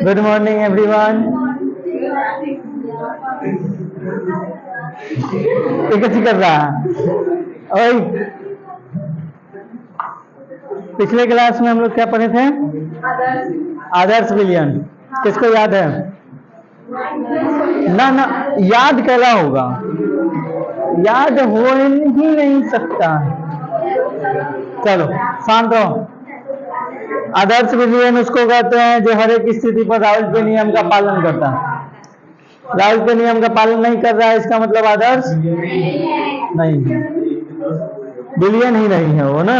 Good morning everyone. ये कैसे कर रहा है? ओए, पिछले क्लास में हम लोग क्या पढ़े थे? आदर्श विलयन। किसको याद है? ना ना, याद कैला होगा, याद हो ही नहीं सकता। चलो शांत रहो। आदर्श विलयन उसको कहते हैं जो हर एक स्थिति पर राउल्ट के नियम का पालन करता है। राउल्ट के नियम का पालन नहीं कर रहा है, इसका मतलब आदर्श नहीं है, विलयन ही नहीं है वो ना।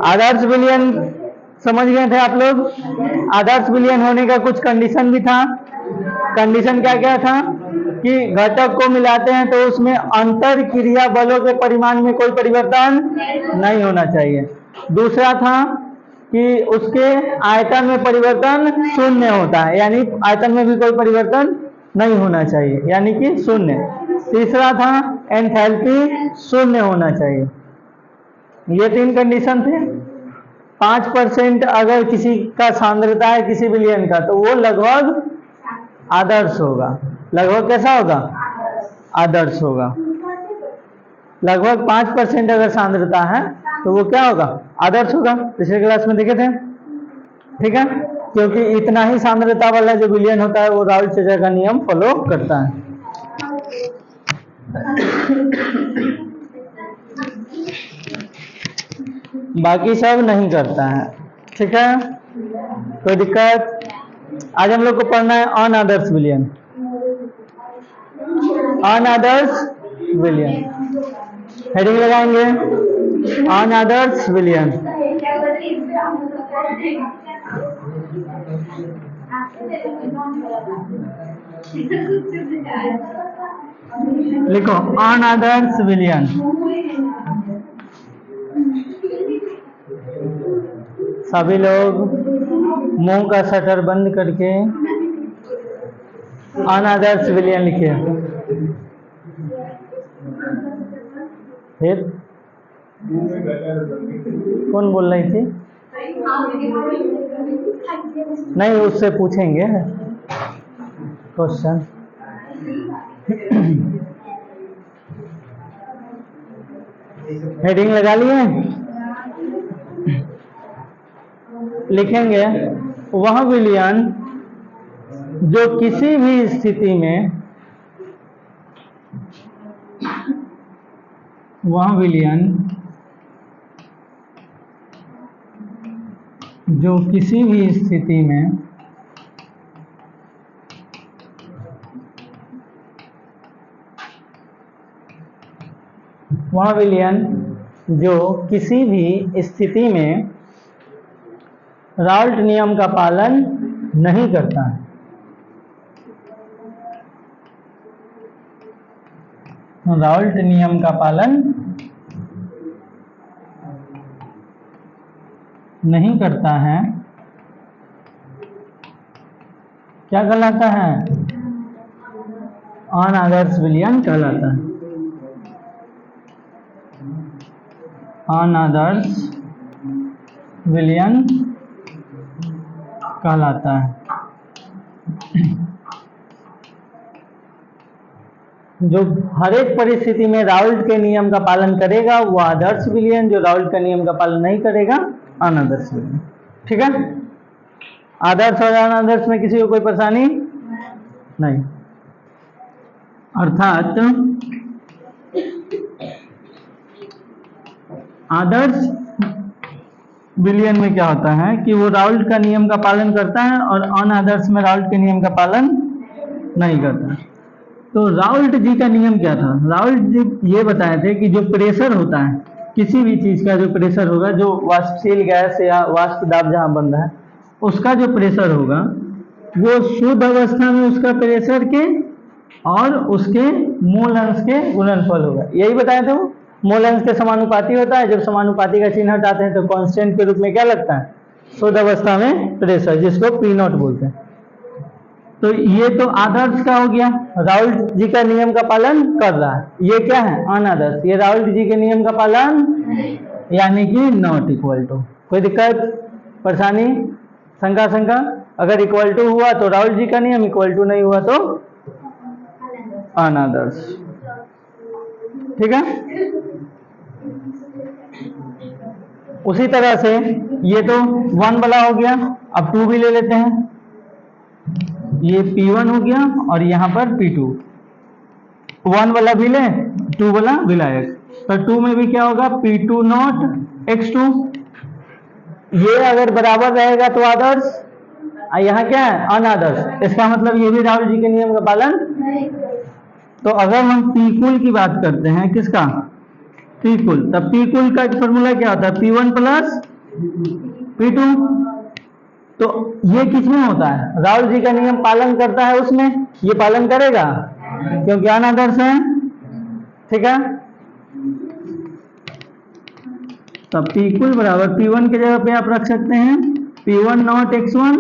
आदर्श विलयन समझ गए थे आप लोग? आदर्श विलयन होने का कुछ कंडीशन भी था। कंडीशन क्या क्या था? कि घटक को मिलाते हैं तो उसमें अंतर क्रिया बलों के परिमाण में कोई परिवर्तन नहीं होना चाहिए। दूसरा था कि उसके आयतन में परिवर्तन शून्य होता है, यानी आयतन में भी कोई परिवर्तन नहीं होना चाहिए, यानी कि शून्य। तीसरा था एंथैल्पी शून्य होना चाहिए। ये 3 कंडीशन थे। 5% अगर किसी का सांद्रता है किसी विलयन का, तो वो लगभग आदर्श होगा। लगभग कैसा होगा? आदर्श होगा। लगभग 5% अगर सांद्रता है तो वो क्या होगा? आदर्श होगा। पिछले क्लास में देखे थे, ठीक है? क्योंकि इतना ही सांद्रता वाला जो विलयन होता है वो राउल्ट-चेजर का नियम फॉलो करता है। बाकी सब नहीं करता है, ठीक है? कोई दिक्कत? आज हम लोग को पढ़ना है अनादर्श विलयन। अनादर्श विलयन हेडिंग लगाएंगे, अनादर्श विलयन। लिखो अनादर्श विलयन। सभी लोग मुंह का शटर बंद करके अनादर्श विलयन लिखिए। फिर कौन बोल रही थी? नहीं, उससे पूछेंगे क्वेश्चन। हेडिंग लगा लिए? लिखेंगे वह विलयन जो किसी भी स्थिति में, वह विलयन जो किसी भी स्थिति में वह विलयन जो किसी भी स्थिति में राउल्ट नियम का पालन नहीं करता है। राउल्ट नियम का पालन नहीं करता है, क्या कहलाता है? अनादर्श विलयन कहलाता है। अनादर्श विलयन कहलाता है। जो हर एक परिस्थिति में राउल्ट के नियम का पालन करेगा वो आदर्श विलयन, जो राउल्ट का नियम का पालन नहीं करेगा अनादर्श विलयन, ठीक है? आदर्श और अनादर्श में किसी को कोई परेशानी नहीं। अर्थात आदर्श विलयन में क्या होता है कि वो राउल्ट का नियम का पालन करता है और अनादर्श में राउल्ट के नियम का पालन नहीं करता। तो राउल्ट जी का नियम क्या था? राउल्ट जी ये बताए थे कि जो प्रेशर होता है किसी भी चीज का, जो प्रेशर होगा, जो वाष्पशील गैस या वाष्प दाब जहां बन रहा है उसका जो प्रेशर होगा वो शुद्ध अवस्था में उसका प्रेशर के और उसके मूल अंश के गुणनफल होगा। यही बताए थे वो। मोलेंस के समानुपाती होता है। जब समानुपाती का चिन्ह हटाते हैं तो कांस्टेंट के रूप में क्या लगता है? शुद्ध अवस्था में प्रेशर, जिसको पी नॉट बोलते हैं। तो ये तो आदर्श का हो गया, राउल जी का नियम का पालन कर रहा है। ये क्या है? अनादर्श। ये राउल जी के नियम का पालन यानी कि नॉट इक्वल टू। कोई दिक्कत, परेशानी, शंका? अगर इक्वल टू हुआ तो राउल जी का नियम, इक्वल टू नहीं हुआ तो अनादर्श। ठीक है। उसी तरह से ये तो 1 वाला हो गया। अब 2 भी ले लेते हैं। ये P1 हो गया और यहाँ पर P2। 1 वाला भी ले, 2 वाला विलायक। तो 2 में भी क्या होगा? P2 not x2। ये अगर बराबर रहेगा तो आदर्श, यहाँ क्या है? अनादर्श। इसका मतलब ये भी राहुल जी के नियम का पालन। तो अगर हम पी कुल की बात करते हैं, किसका? पी कुल, तब पी कुल का फॉर्मूला क्या होता है? P1 plus P2। तो ये किसमें होता है? राहुल जी का नियम पालन करता है उसमें, ये पालन करेगा क्योंकि अनादर्श है। ठीक है। तब पी कुल बराबर P1 की जगह पे आप रख सकते हैं P1 not x1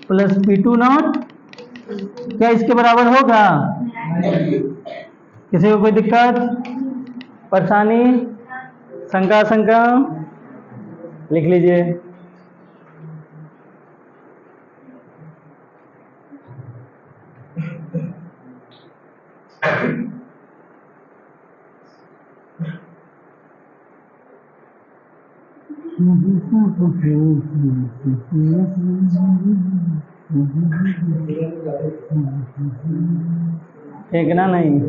plus P2 not, क्या इसके बराबर होगा? किसी को कोई दिक्कत, परेशानी, शंका? लिख लीजिए। फेंकना नहीं।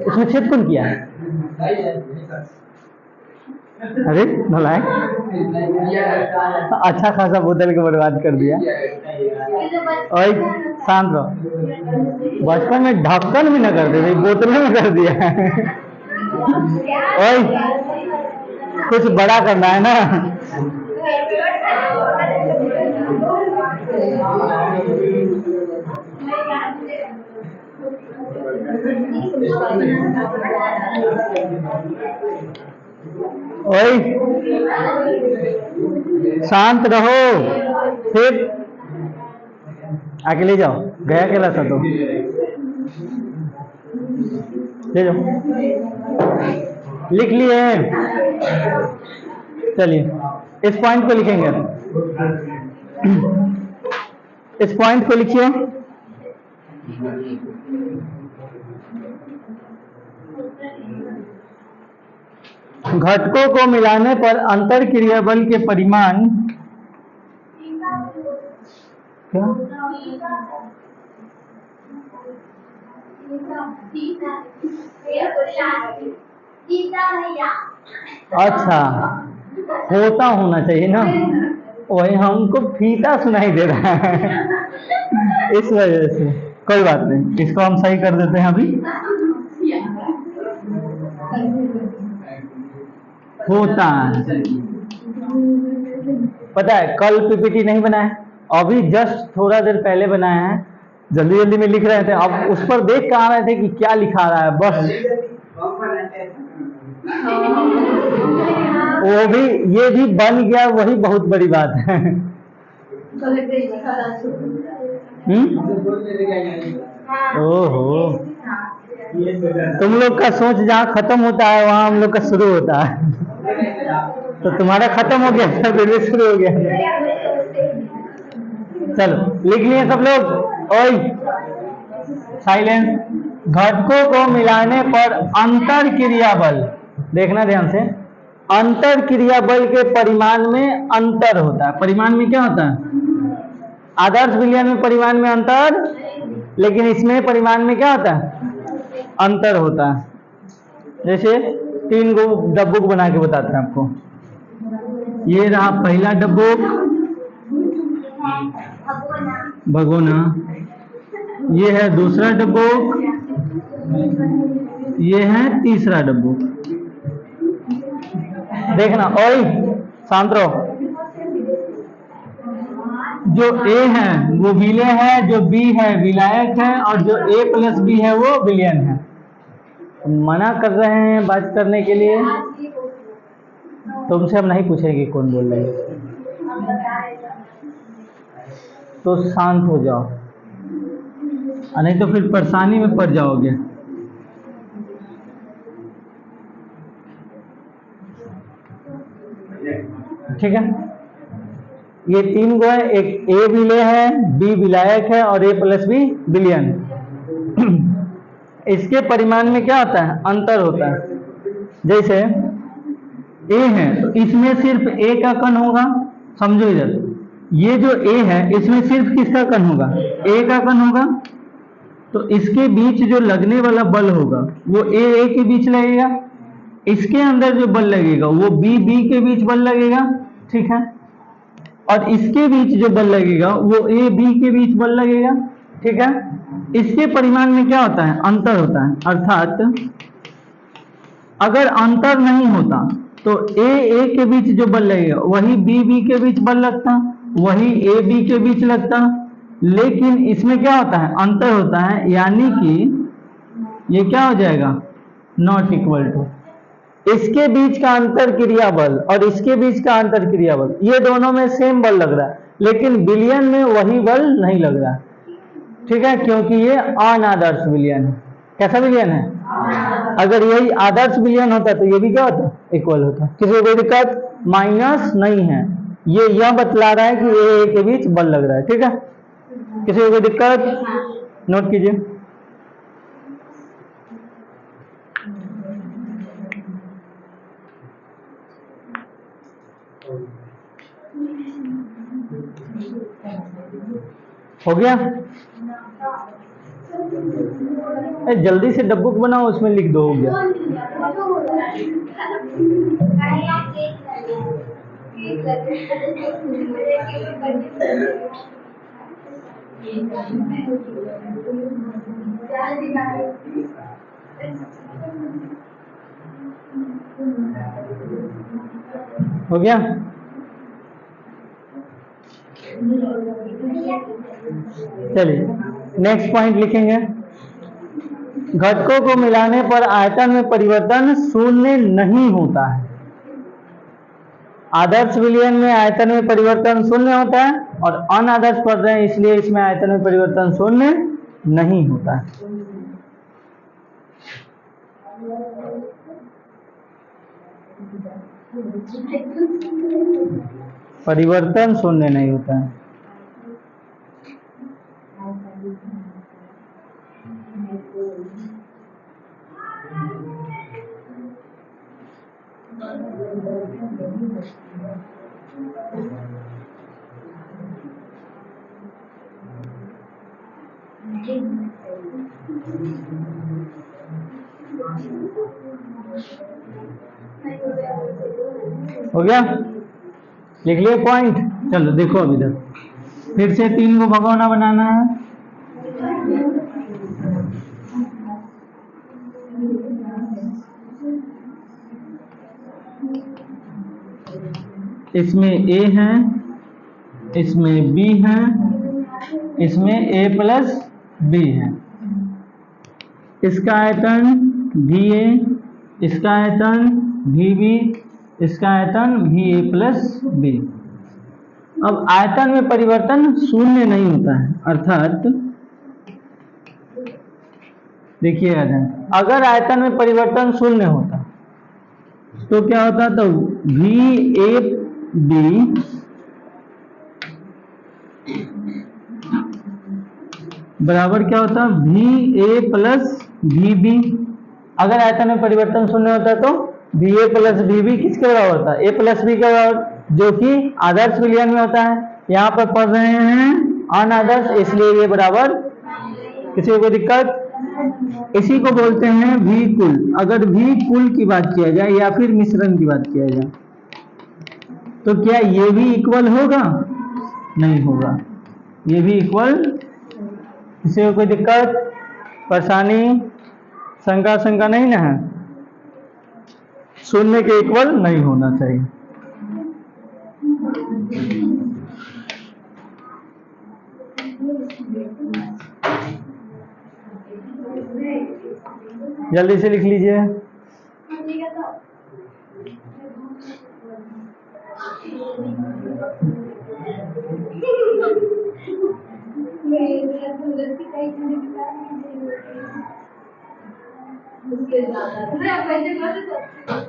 उसमें छेद कौन किया है? अरे नलायक, अच्छा खासा बोतल को बर्बाद कर दिया। और शांत रहो, बचपन में ढक्कन भी न करते थे, बोतल में कर दिया। ओए, कुछ बड़ा करना है ना। ओए, शांत रहो। फिर आके ले जाओ, गया अकेला था तो ले जाओ। लिख लिए? चलिए इस पॉइंट को लिखेंगे। इस पॉइंट को लिखिए। घटकों को मिलाने पर अंतर क्रिया बल के परिमाण क्या? अच्छा, होता होना चाहिए ना, वही हमको फीता सुनाई दे रहा है। इस वजह से कोई बात नहीं, इसको हम सही कर देते हैं अभी। होता है, पता है कल पीपीटी नहीं बनाया, अभी जस्ट थोड़ा देर पहले बनाया है, जल्दी जल्दी में लिख रहे थे। अब उस पर देख कर आ रहे थे कि क्या लिखा रहा है, बस वो भी, ये भी बन गया, वही बहुत बड़ी बात है। ओहो, तुम लोग का सोच जहाँ खत्म होता है वहाँ हम लोग का शुरू होता है। तो तुम्हारा खत्म हो गया, फिर भी शुरू हो गया। चलो लिख लिए सब लोग। ओए साइलेंस। घटकों को मिलाने पर अंतर क्रिया बल, देखना ध्यान से, अंतर क्रिया बल के परिमाण में अंतर होता है। परिमाण में क्या होता है? आदर्श विलयन में परिमाण में अंतर, लेकिन इसमें परिमाण में क्या होता है? अंतर होता है। जैसे 3 गो डब्बुक बना के बताते हैं आपको। ये रहा पहला डब्बुक, भगोना। ये है दूसरा डब्बुक, ये है तीसरा डब्बुक। देखना, ओए शांत रहो। जो ए है वो विलेय है, जो बी है विलायक है, और जो ए प्लस बी है वो विलयन है। मना कर रहे हैं बात करने के लिए। तुमसे हम नहीं पूछेंगे कौन बोल रहे है, तो शांत हो जाओ, नहीं तो फिर परेशानी में पड़ जाओगे। ठीक है, ये तीन गो है, एक ए विलेय है, बी विलायक है और ए प्लस बी विलयन। इसके परिमाण में क्या होता है, अंतर होता है। जैसे ए है तो इसमें सिर्फ ए का कण होगा, समझो इधर, ये जो ए है इसमें सिर्फ किसका कण होगा, ए का कण होगा। तो इसके बीच जो लगने वाला बल होगा वो ए के बीच लगेगा, इसके अंदर जो बल लगेगा वो बी के बीच बल लगेगा। ठीक है, और इसके बीच जो बल लगेगा वो ए बी के बीच बल लगेगा। ठीक है, इसके परिमाण में क्या होता है, अंतर होता है। अर्थात अगर अंतर नहीं होता तो ए के बीच जो बल लगेगा वही बी के बीच बल लगता, वही ए बी के बीच लगता, लेकिन इसमें क्या होता है, अंतर होता है, यानी कि ये क्या हो जाएगा, नॉट इक्वल टू। इसके बीच का अंतर क्रिया बल और इसके बीच का अंतर क्रिया बल, ये दोनों में सेम बल लग रहा है, लेकिन विलयन में वही बल नहीं लग रहा। ठीक है, क्योंकि ये अनादर्श विलयन है। कैसा विलयन है, अगर यही आदर्श विलयन होता तो ये भी क्या होता, इक्वल होता। किसी को दिक्कत, माइनस नहीं है, ये यह बतला रहा है कि ए के बीच बल लग रहा है। ठीक है, किसी को दिक्कत, नोट कीजिए। हो गया, जल्दी से डब्बुक बनाओ, उसमें लिख दो हो गया। हो गया, चलिए नेक्स्ट पॉइंट लिखेंगे। घटकों को मिलाने पर आयतन में परिवर्तन शून्य नहीं होता है। आदर्श विलयन में आयतन में परिवर्तन शून्य होता है और अनादर्श पढ़ रहे हैं इसलिए इसमें आयतन में परिवर्तन शून्य नहीं होता है। परिवर्तन शून्य नहीं होता है। हो गया, लिख लिए पॉइंट। चलो देखो अब इधर फिर से 3 को भगोना बनाना है। इसमें ए है, इसमें बी है, इसमें ए प्लस बी है। इसका आयतन भी ए, इसका आयतन भी बी, इसका आयतन भी ए प्लस बी। अब आयतन में परिवर्तन शून्य नहीं होता है, अर्थात देखिएगा अगर आयतन में परिवर्तन शून्य होता तो क्या होता, तो भी ए बी बराबर क्या होता, भी ए प्लस भी बी। अगर आयतन में परिवर्तन शून्य होता तो भी ए प्लस बी बी किसके बराबर होता, ए प्लस बी के बराबर, जो कि आदर्श विलयन में होता है। यहाँ पर पढ़ रहे हैं अनादर्श, इसलिए ये बराबर। किसी को दिक्कत, इसी को बोलते हैं भी कुल। अगर भी कुल की बात किया जाए या फिर मिश्रण की बात किया जाए तो क्या ये भी इक्वल होगा, नहीं होगा, ये भी इक्वल। किसी को कोई दिक्कत, परेशानी, शंका नहीं ना है, शून्य के इक्वल नहीं होना चाहिए। जल्दी से लिख लीजिए।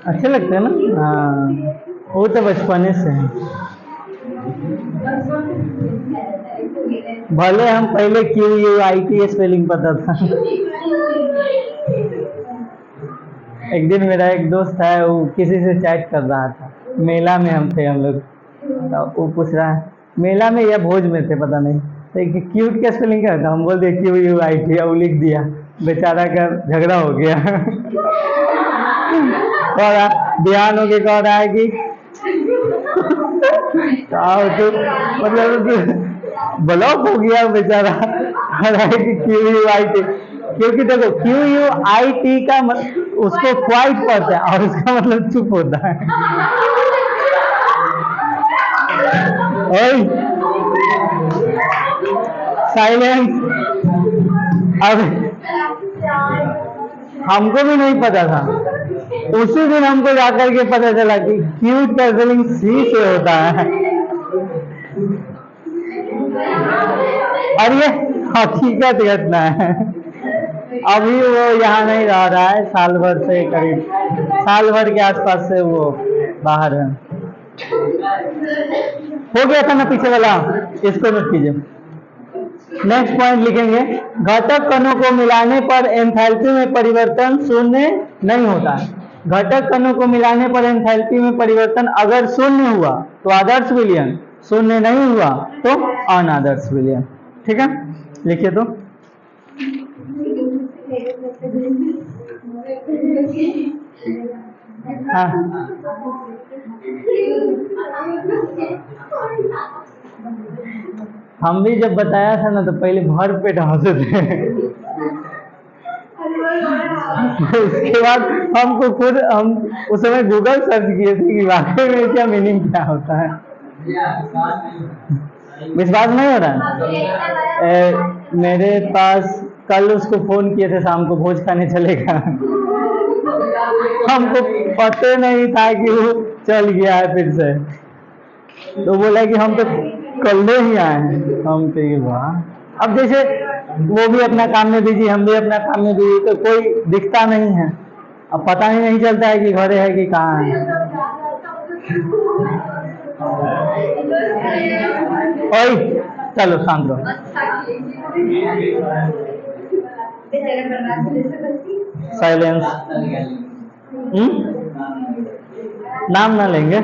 अच्छे लगते हैं ना? हाँ, वो तो बचपने से है। भले हम पहले QUIT स्पेलिंग पता था। एक दिन मेरा एक दोस्त है, वो किसी से चैट कर रहा था, मेला में हम थे हम लोग, तो वो पूछ रहा है मेला में या भोज में थे पता नहीं, तो क्यूट का स्पेलिंग क्या था, हम बोल दिए QUIT, वो लिख दिया, बेचारा का झगड़ा हो गया। और ध्यान हो के कह रहा है कि तो मतलब ब्लॉक हो गया बेचारा, कि QUIT, क्योंकि देखो QUIT का उसको क्वाइट पड़ता है और उसका मतलब चुप होता है। साइलेंस। अब हमको भी नहीं पता था, उसी दिन हमको जाकर के पता चला कि क्यूट का स्पेलिंग C से होता है। और ये हकीकत घटना है। अभी वो यहाँ नहीं रह रहा है, साल भर से, करीब साल भर के आसपास से वो बाहर है। हो गया था ना पीछे वाला, इसको मत कीजिए। नेक्स्ट पॉइंट लिखेंगे, घटक कणों को मिलाने पर एंथैल्पी में परिवर्तन शून्य नहीं होता है। घटक कणों को मिलाने पर एंथैल्पी में परिवर्तन अगर शून्य हुआ तो आदर्श विलयन, शून्य नहीं हुआ तो अनादर्श विलयन। ठीक है, लिखिए तो। हाँ, हम भी जब बताया था ना तो पहले भर पेट हंसे थे। उसके बाद हमको खुद, हम उस समय गूगल सर्च किए थे कि वाकई में क्या मीनिंग क्या होता है। विश्वास नहीं हो रहा है? मेरे पास कल उसको फोन किए थे, शाम को भोज खाने चलेगा। हमको पता नहीं था कि वो चल गया है फिर से, तो बोला कि हम तो कल ही आए हैं। हम कहिए वाह। अब जैसे वो भी अपना काम में बिजी, हम भी अपना काम में बिजी, तो कोई दिखता नहीं है, अब पता ही नहीं चलता है कि घरे है कि कहाँ है। ओए चलो शांत रहो। साइलेंस। नाम ना लेंगे,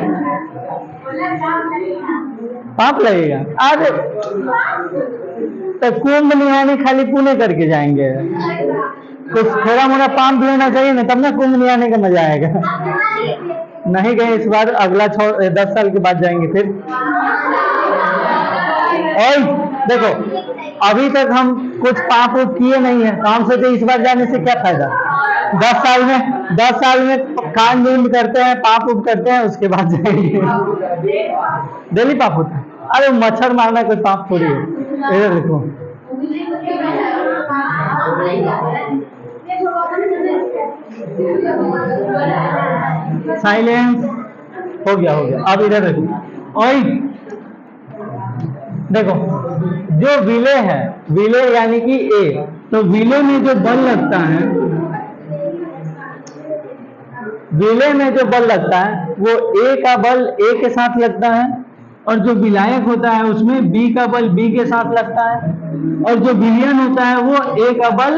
पाप लगेगा। अरे तो कुंभ निहानी खाली पुणे करके जाएंगे, कुछ थोड़ा मोड़ा पाप लेना चाहिए ना, तब ना कुंभ निहाने का मजा आएगा। नहीं गए इस बार, अगला 10 साल के बाद जाएंगे फिर। और देखो अभी तक हम कुछ पाप किए नहीं है, तो हम सोचे इस बार जाने से क्या फायदा। 10 साल में कान बंद करते हैं, पाप उप करते हैं, उसके बाद जाएंगे। डेली पाप होता है। अरे मच्छर मारना कोई पाप थोड़ी है। इधर देखो, साइलेंस। हो गया हो गया। अब इधर देखो, और देखो जो विलय है, विलय यानी कि A, तो विलय में जो बल लगता है, विलय में जो बल लगता है वो A का बल A के साथ लगता है, और जो विलायक होता है उसमें B का बल B के साथ लगता है, और जो विलयन होता है वो A का बल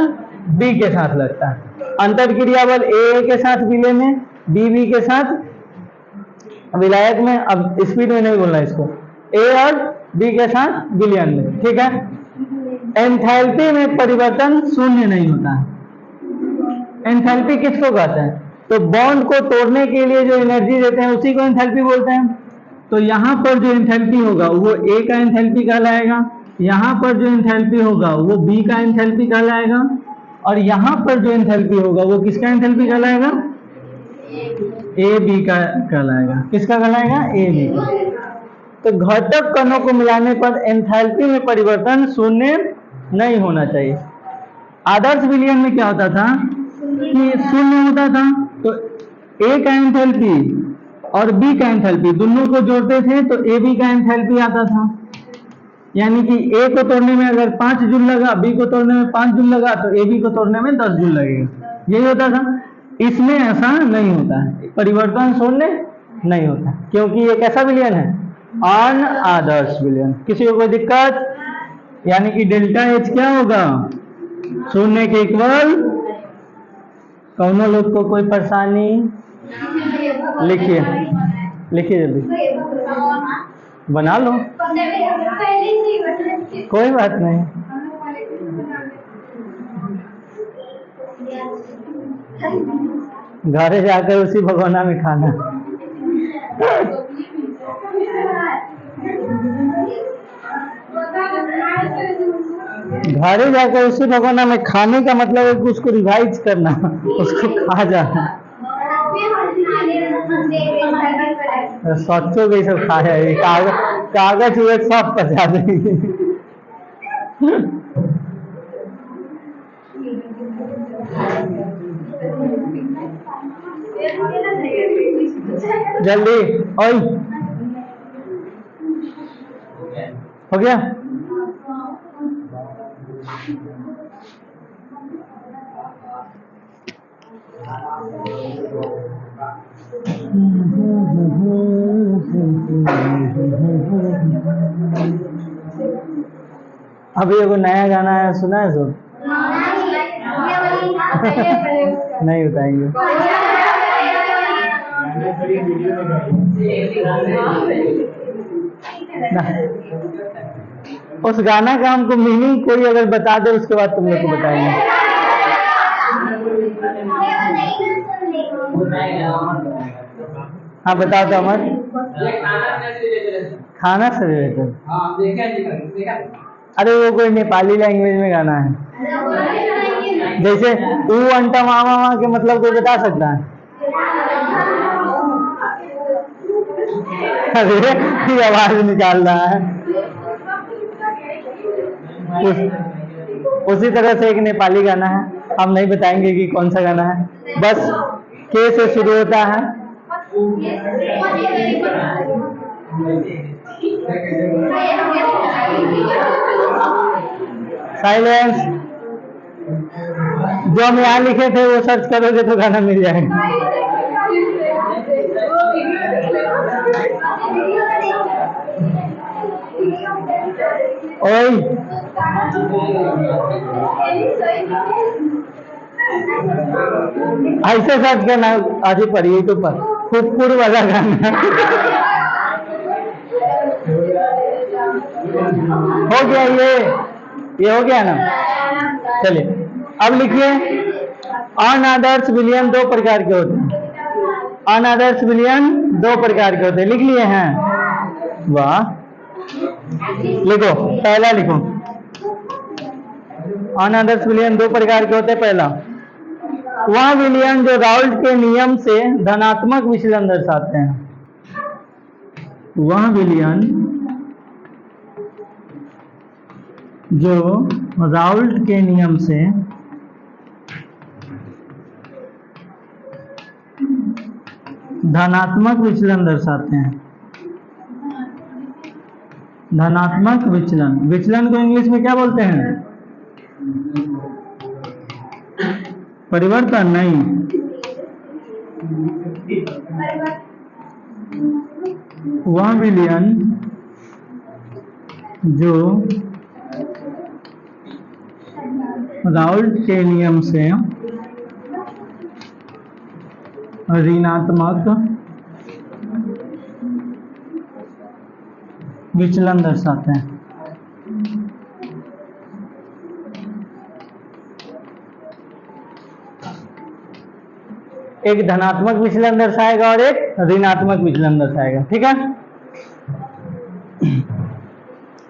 B के साथ लगता है। अंतर क्रिया बल A के साथ विलय में, B के साथ विलायक में। अब स्पीड में नहीं बोलना इसको, A और B के साथ विलयन में। ठीक है, एंथैल्पी में परिवर्तन शून्य नहीं होता है। एंथैल्पी किसको कहते हैं? तो बॉन्ड को तोड़ने के लिए जो एनर्जी देते हैं उसी को एंथैल्पी बोलते हैं। तो यहाँ पर जो एंथैल्पी होगा वो A का एंथैल्पी कहलाएगा, यहाँ पर जो एंथैल्पी होगा वो B का एंथैल्पी कहलाएगा, और यहाँ पर जो एंथैल्पी होगा वो किसका एंथैल्पी कहलाएगा? AB का कहलाएगा। किसका कहलाएगा? AB का। तो घटक कणों को मिलाने पर एंथैल्पी में परिवर्तन शून्य नहीं होना चाहिए। आदर्श विलयन में क्या होता था कि शून्य होता था, तो ए का एंथैल्पी और बी का एंथैल्पी दोनों को जोड़ते थे तो ए बी का एंथैल्पी आता था। यानी कि ए को तोड़ने में अगर 5 जूल लगा, बी को तोड़ने में 5 जूल लगा, तो ए बी को तोड़ने में 10 जूल लगेगा, यही होता था। इसमें ऐसा नहीं होता है, परिवर्तन शून्य नहीं होता, क्योंकि ये कैसा विलयन है, अनादर्श विलयन। किसी को कोई दिक्कत? यानी कि डेल्टा एच क्या होगा, शून्य के इक्वल। कौनों लोग को कोई परेशानी? लिखिए लिखिए जल्दी, बना लो, कोई बात नहीं। घर जाकर उसी भगोना में खाना। घर जाकर उसी भगोना में खाने का मतलब है कि उसको रिवाइज करना, उसको खा जाना। सच्चो के सब खा जाए, कागज हुए सब पचा देंगे। जल्दी ओए, हो गया? अभी एगो नया गाना है, सुना है सब? नहीं बताएंगे। उस गाना का हमको मीनिंग कोई अगर बता दे, उसके बाद तुम लोग को बताएंगे। हाँ बताओ तो अमर। खाना से रिलेटेड? अरे वो कोई नेपाली लैंग्वेज में गाना है, जैसे ऊ अंटा मामा मामा के मतलब कोई बता सकता है? अरे आवाज निकाल रहा है। उसी तरह से एक नेपाली गाना है, हम नहीं बताएंगे कि कौन सा गाना है, बस के से शुरू होता है। साइलेंस। जो हम यहाँ लिखे थे वो सर्च करोगे तो गाना मिल जाएगा। ओए ऐसे सर्च करना, आगे पढ़िए तो पर फुटपुर वाला गाना। हो गया ये हो गया ना? चलिए अब लिखिए, अनादर्श विलयन दो प्रकार के होते हैं। अनादर्श विलयन दो प्रकार के होते हैं, लिख लिए हैं? वाह, लिखो, पहला लिखो, अनादर्श विलयन दो प्रकार के होते हैं। पहला वह विलयन जो राउल्ट के नियम से धनात्मक विचलन दर्शाते हैं। वह विलयन जो राउल्ट के नियम से धनात्मक विचलन दर्शाते हैं। धनात्मक विचलन, विचलन को इंग्लिश में क्या बोलते हैं? परिवर्तन नहीं, वह विलयन जो राउल्ट के नियम से ऋणात्मक विचलन दर्शाते हैं। एक धनात्मक विचलन दर्शाएगा और एक ऋणात्मक विचलन दर्शाएगा, ठीक है?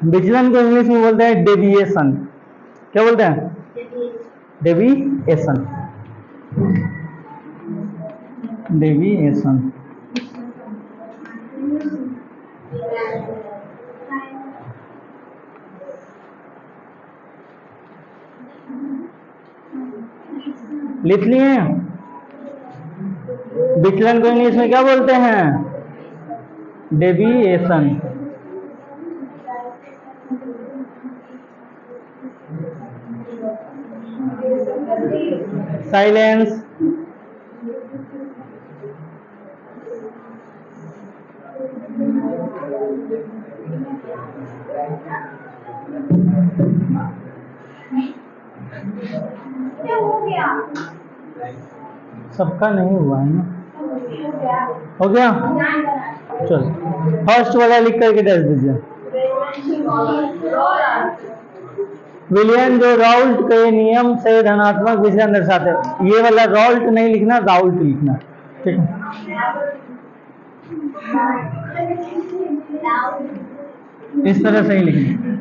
विचलन को इंग्लिश में बोलते हैं डेविएशन। क्या बोलते हैं? डेविएशन। डेविएशन। लिख लिए? विचलन को इंग्लिश में क्या बोलते हैं? डेविएशन। साइलेंस। सबका नहीं हुआ है ना? हो गया? चलो फर्स्ट वाला लिख करके दे दीजिए। विलियन जो राउल्ट के नियम से धनात्मक विचलन दर्शाते हैं, ये वाला राउल्ट नहीं लिखना, राउल्ट लिखना, ठीक है? इस तरह से ही लिखना।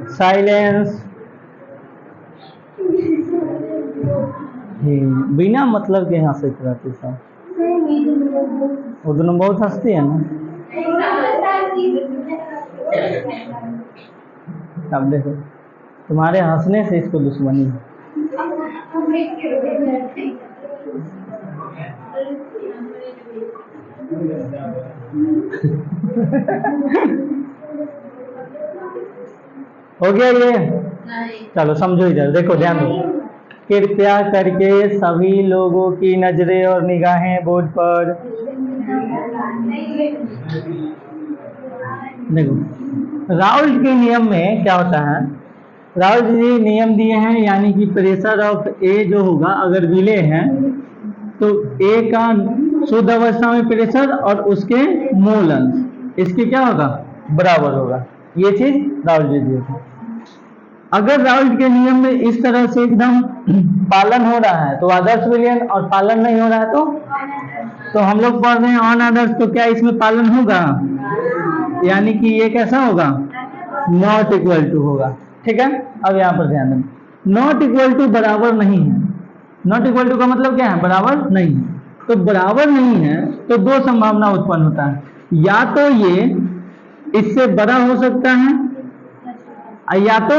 साइलेंस। बिना मतलब के हंसते रहते सब। वो दोनों बहुत हंसती है ना। अब देखो तुम्हारे हंसने से इसको दुश्मनी है। हो गया ये? चलो समझो इधर, देखो ध्यान दो। कृपया करके सभी लोगों की नजरें और निगाहें बोर्ड पर। देखो राउल्ट के नियम में क्या होता है, राउल्ट जी नियम दिए हैं, यानी कि प्रेशर ऑफ ए जो होगा, अगर विले हैं तो ए का शुद्ध अवस्था में प्रेशर और उसके मोल अंश इसके क्या होगा? बराबर होगा। ये चीज राउल्ट जी दिए थे। अगर राउल्ट के नियम में इस तरह से एकदम पालन हो रहा है तो आदर्श विलयन, और पालन नहीं हो रहा है तो हम लोग पढ़ रहे हैं अनादर्श, तो क्या इसमें पालन होगा? यानी कि ये कैसा होगा? नॉट इक्वल टू होगा, ठीक है? अब यहाँ पर ध्यान दें, नॉट इक्वल टू बराबर नहीं है। नॉट इक्वल टू का मतलब क्या है? बराबर नहीं है। तो बराबर नहीं है तो दो संभावना उत्पन्न होता है, या तो ये इससे बड़ा हो सकता है या तो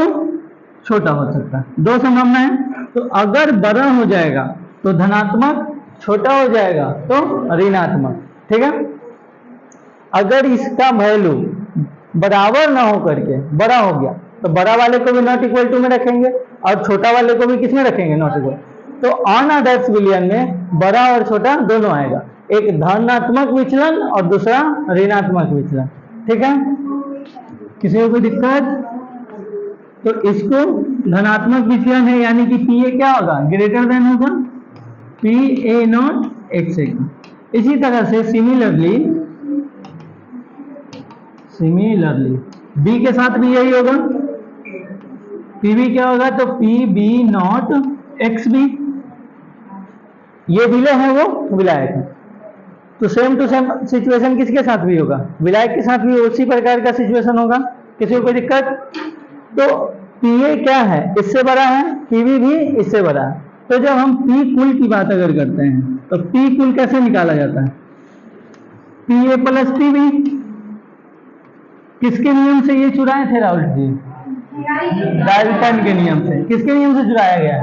छोटा हो सकता है। दो संभावना है। तो अगर बड़ा हो जाएगा तो धनात्मक, छोटा हो जाएगा तो ऋणात्मक, ठीक है? अगर इसका वैल्यू बराबर ना हो करके बड़ा हो गया तो बड़ा वाले को भी नॉट इक्वल टू में रखेंगे और छोटा वाले को भी किसमें रखेंगे? Not equal. तो अनादर्श विलयन में बड़ा और छोटा दोनों आएगा, एक धनात्मक विचलन और दूसरा ऋणात्मक विचलन, ठीक है? किसी को कोई दिक्कत? तो इसको धनात्मक विचलन है, यानी कि पी ए क्या होगा? ग्रेटर देन होगा P A not x A. इसी तरह से सिमिलरली बी के साथ भी यही होगा। पी बी क्या होगा? तो P B not x B. ये विलय है, वो विलायक है, तो सेम टू सेम सिचुएशन किसके साथ भी होगा? विलायक के साथ भी उसी प्रकार का सिचुएशन होगा। किसी को कोई दिक्कत? तो पी ए क्या है? इससे बड़ा है, पी बी भी इससे बड़ा है। तो जब हम पी कुल की बात अगर करते हैं तो पी कुल कैसे निकाला जाता है? P A plus P B. किसके नियम से ये चुराए थे राउल्ट जी? डाल्टन के नियम से। किसके नियम से चुराया गया?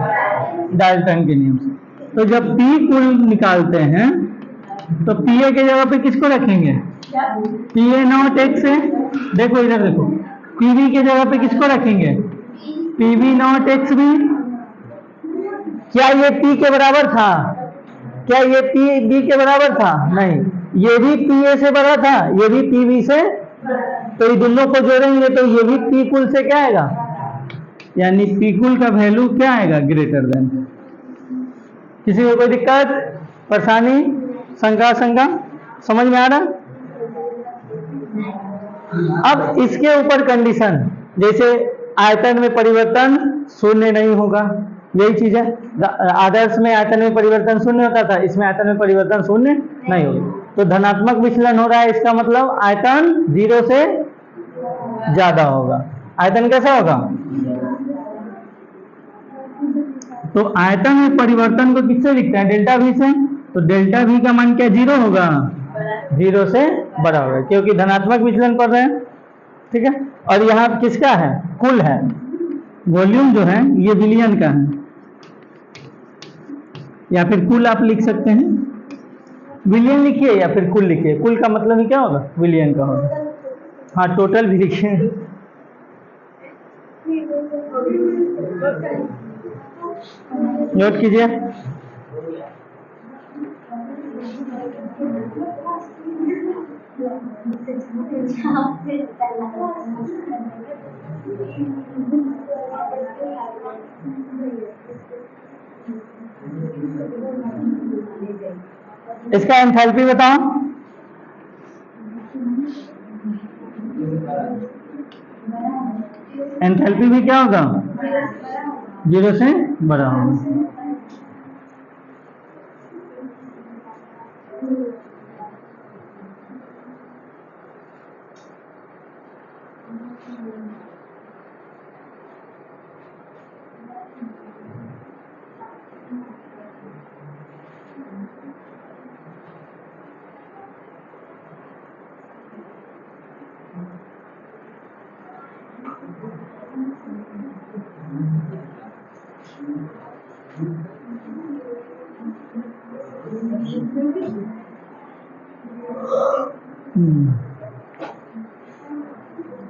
डाल्टन के नियम से। तो जब पी कुल निकालते हैं तो पी ए के जगह पे किसको रखेंगे? पी ए नॉट एक्स है। देखो इधर देखो, पी बी के जगह पे किसको रखेंगे? P B not x B. क्या ये पी के बराबर था? क्या ये पी बी के बराबर था? नहीं, ये भी पी ए से बड़ा था, ये भी पी बी से। तो ये दोनों को जोड़ेंगे तो ये भी पी कुल से क्या आएगा? यानी पी कुल का वैल्यू क्या आएगा? Greater than. किसी को कोई दिक्कत, परेशानी, शंका समझ में आ रहा? अब इसके ऊपर कंडीशन, जैसे आयतन में परिवर्तन शून्य नहीं होगा, यही चीज है। आदर्श में आयतन में परिवर्तन शून्य होता था, इसमें आयतन में परिवर्तन शून्य नहीं होगा। तो धनात्मक विचलन हो रहा है, इसका मतलब आयतन 0 से ज्यादा होगा। आयतन कैसा होगा? तो आयतन में परिवर्तन को किससे लिखते हैं? डेल्टा वी से। तो डेल्टा वी का मान क्या 0 होगा? 0 से बड़ा होगा, क्योंकि धनात्मक विचलन पढ़ रहे हैं। ठीक है। और यहाँ किसका है? कुल है। वॉल्यूम जो है ये बिलियन का है, या फिर कुल आप लिख सकते हैं। बिलियन लिखिए या फिर कुल लिखिए, कुल का मतलब ही क्या होगा? बिलियन का होगा। हाँ, टोटल भी लिखिए। नोट कीजिए। इसका एंथैल्पी बताओ। एंथैल्पी भी क्या होगा? 0 से बड़ा होगा।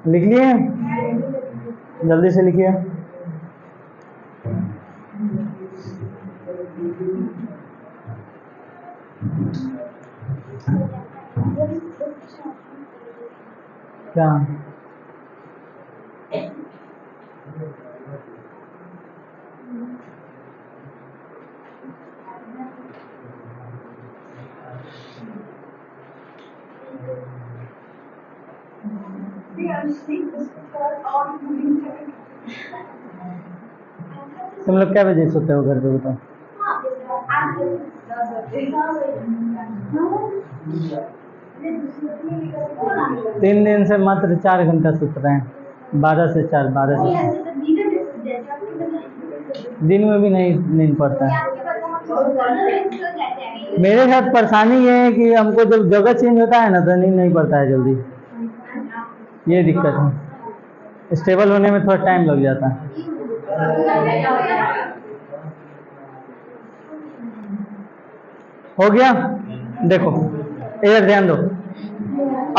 लिख लिए? जल्दी से लिखिए। क्या? तुम लोग क्या बजे सोते हो घर पे बताओ? 3 दिन से मात्र 4 घंटा सोते रहे हैं। 12 से 4, 12 से। दिन में भी नहीं नींद पड़ता है। मेरे साथ परेशानी ये है कि हमको जब जगह चेंज होता है ना तो नींद नहीं पड़ता है जल्दी। ये दिक्कत है, स्टेबल होने में थोड़ा टाइम लग जाता है। हो गया? देखो इधर ध्यान दो।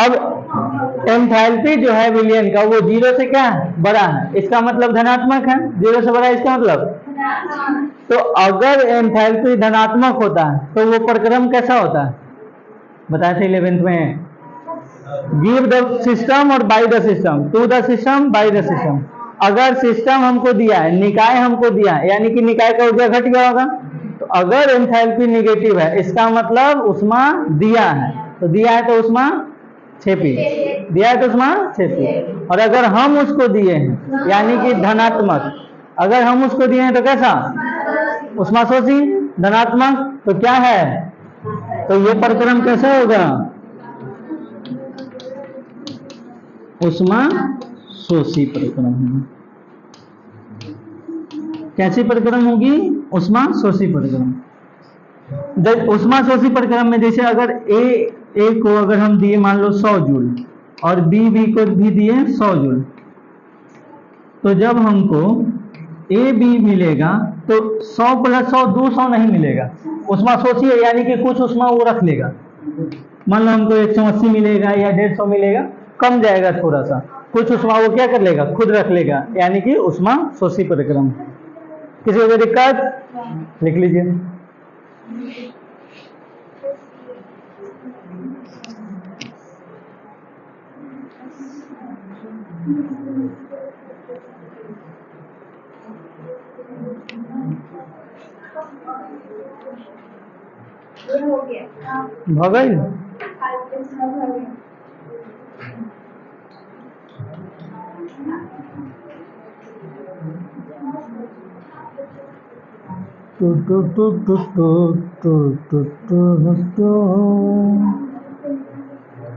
अब एंथैल्पी जो है विलियन का वो 0 से क्या है? बड़ा है। इसका मतलब धनात्मक है। 0 से बड़ा इसका मतलब, तो अगर एंथैल्पी धनात्मक होता है तो वो प्रक्रम कैसा होता है? बताए थे 11th में। गिव द सिस्टम और by the system, to the system, by the system. अगर सिस्टम हमको दिया है, निकाय हमको दिया है, यानी कि निकाय का ऊर्जा घट गया होगा। तो अगर एंथैल्पी निगेटिव है इसका मतलब उष्मा दिया है, तो दिया है तो उष्मा छेपी, दिया है तो उष्मा छेपी। और अगर हम उसको दिए हैं यानी कि धनात्मक, अगर हम उसको दिए हैं तो कैसा? उष्मा शोषी। धनात्मक तो क्या है? तो ये प्रक्रम कैसा होगा? उष्मा शोषी प्रक्रम होगी। कैसी प्रक्रम होगी? उष्मा शोषी प्रक्रम। उष्मा शोषी प्रक्रम में जैसे अगर ए को अगर हम दिए मान लो 100 जूल और बी को भी दिए 100 जूल, तो जब हमको ए बी मिलेगा तो 100 + 100 200 नहीं मिलेगा। उष्मा शोषी है यानी कि कुछ उष्मा वो रख लेगा। मान लो हमको 180 मिलेगा या 150 मिलेगा, कम जाएगा थोड़ा सा, कुछ उष्मा वो क्या कर लेगा? खुद रख लेगा, यानी कि उष्मा शोषी प्रक्रम। किसी को दिक्कत? लिख लीजिए। भगल टू टू टू टू टू टू टू टू टू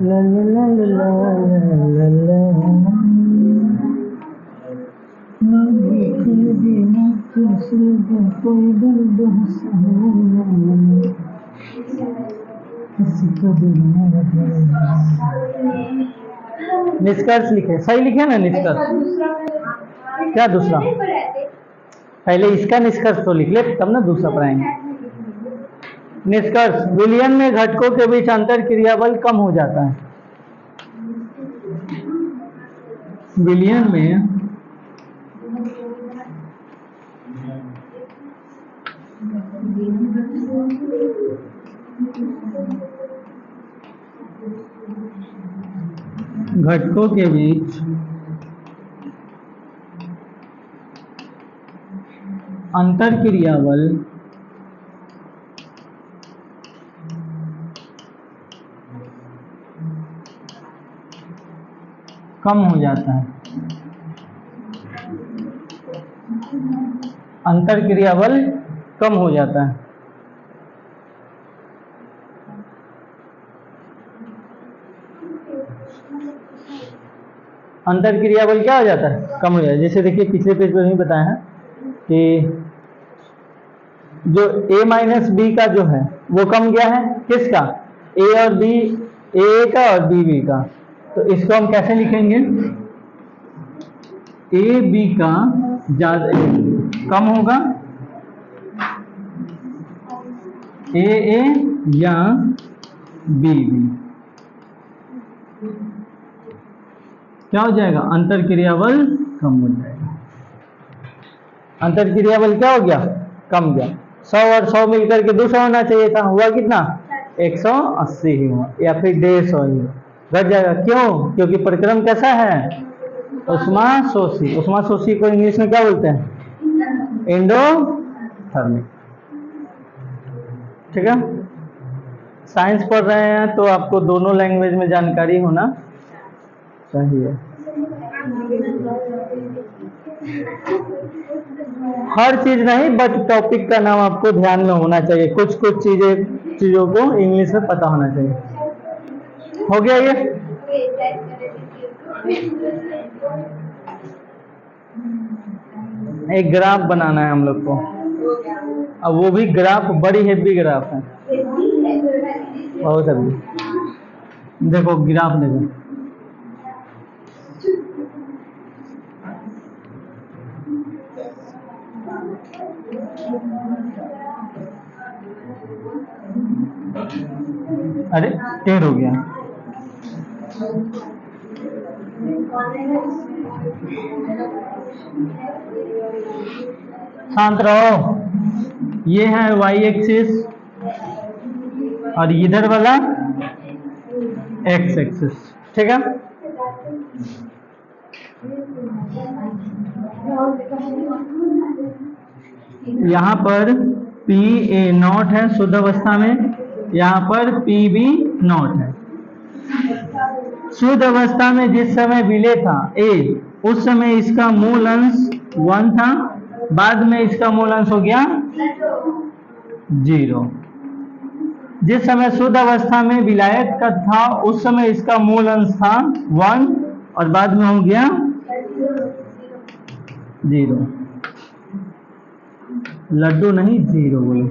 ला ला ला ला ला ला कोई दर्द किसी को निष्कर्ष लिखे, सही लिखे ना निष्कर्ष। क्या दूसरा? पहले इसका निष्कर्ष तो लिख ले, तब ना दूसरा पढ़ाएंगे। निष्कर्ष, विलयन में घटकों के बीच अंतर क्रिया बल कम हो जाता है। विलयन में घटकों के बीच अंतर क्रिया बल कम हो जाता है। अंतर क्रिया बल कम हो जाता है। अंतर क्रिया बल क्या हो जाता है? कम हो जाता है। जैसे देखिए पिछले पेज पर ही बताया है कि जो a माइनस बी का जो है वो कम गया है। किसका? a और b, a का और b का। तो इसको हम कैसे लिखेंगे? a b का ज्यादा कम होगा, a या b। क्या हो जाएगा? अंतर क्रिया बल कम हो जाएगा। अंतर क्रिया बल क्या हो गया? कम गया। 100 और 100 मिलकर के 200 होना चाहिए था, हुआ कितना? 180 ही हुआ, या फिर 150 ही घट जाएगा। क्यों? क्योंकि परिक्रम कैसा है? ऊष्माशोषी। ऊष्माशोषी को इंग्लिश में क्या बोलते हैं? एंडोथर्मिक। ठीक है। साइंस पढ़ रहे हैं तो आपको दोनों लैंग्वेज में जानकारी होना चाहिए। हर चीज नहीं, बट टॉपिक का नाम आपको ध्यान में होना चाहिए। कुछ कुछ चीजों को इंग्लिश में पता होना चाहिए। हो गया ये? एक ग्राफ बनाना है हम लोग को, अब वो भी ग्राफ बड़ी हेवी ग्राफ है, बहुत हेवी। देखो ग्राफ देखो, अरे टेढ़ हो गया। शांत रहो। ये है y एक्सिस और इधर वाला x एक्सिस। ठीक है। यहाँ पर PA0 है शुद्ध अवस्था में, यहाँ पर PB0 है। शुद्ध अवस्था में जिस समय विलय था A, उस समय इसका मूल अंश 1 था, बाद में इसका मूल अंश हो गया 0। जिस समय शुद्ध अवस्था में विलायक का था उस समय इसका मूल अंश था 1 और बाद में हो गया 0। लड्डू नहीं 0 बोलो।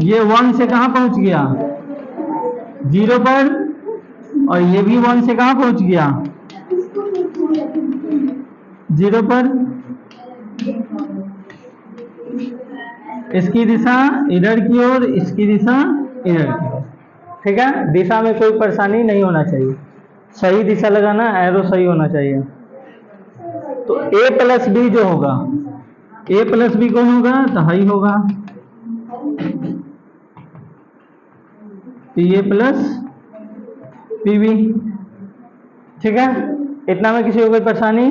ये 1 से कहां पहुंच गया? 0 पर, और ये भी 1 से कहां पहुंच गया? 0 पर। इसकी दिशा इधर की ओर, इसकी दिशा इधर की ओर। ठीक है। दिशा में कोई परेशानी नहीं होना चाहिए, सही दिशा लगाना, एरो सही होना चाहिए। तो a प्लस बी जो होगा, a प्लस बी कौन होगा? तो हाई होगा, P A plus P B. ठीक है। इतना में किसी को कोई परेशानी?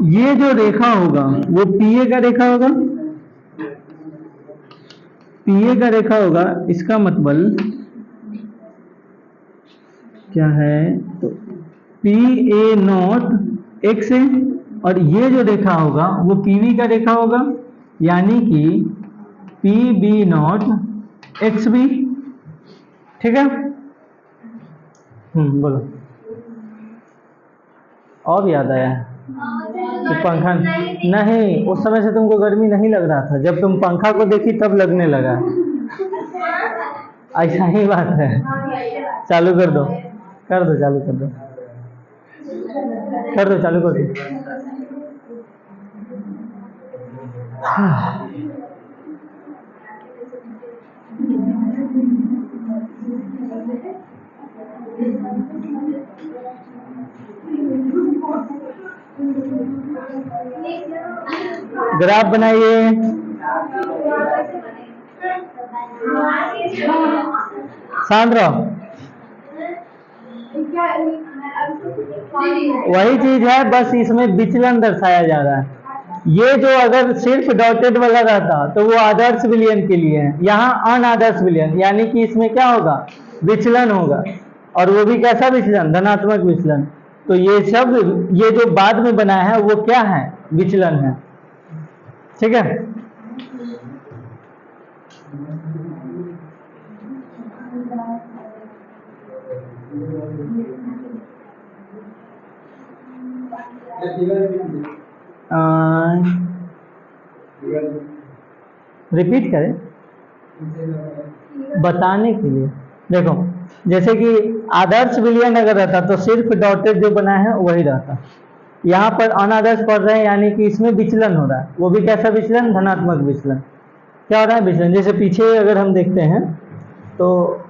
ये जो रेखा होगा वो पीए का रेखा होगा, पीए का रेखा होगा। इसका मतलब क्या है? तो PA0 एक्स है, और ये जो रेखा होगा वो PB का रेखा होगा, यानी कि PB0 एक्स भी। ठीक है। बोलो। और याद आया तो पंखा नहीं, उस समय से तुमको गर्मी नहीं लग रहा था, जब तुम पंखा को देखी तब लगने लगा। ऐसा ही बात है। चालू कर दो, कर दो, चालू कर दो, कर दो, चालू कर दो। ग्राफ बनाइए। शांत रहो। वही चीज है, बस इसमें विचलन दर्शाया जा रहा है। ये जो अगर सिर्फ डॉटेड वाला रहता तो वो आदर्श विलयन के लिए है, यहाँ अनादर्श विलयन, यानी कि इसमें क्या होगा, विचलन होगा, और वो भी कैसा विचलन, धनात्मक विचलन। तो ये सब, ये जो बाद में बना है वो क्या है, विचलन है। ठीक है। रिपीट करें बताने के लिए। देखो, जैसे कि आदर्श विलयन अगर रहता तो सिर्फ डॉटेड जो बना है वही रहता। यहाँ पर अनादर्श पढ़ रहे हैं, यानी कि इसमें विचलन हो रहा है, वो भी कैसा विचलन, धनात्मक विचलन। क्या हो रहा है, विचलन। जैसे पीछे अगर हम देखते हैं तो,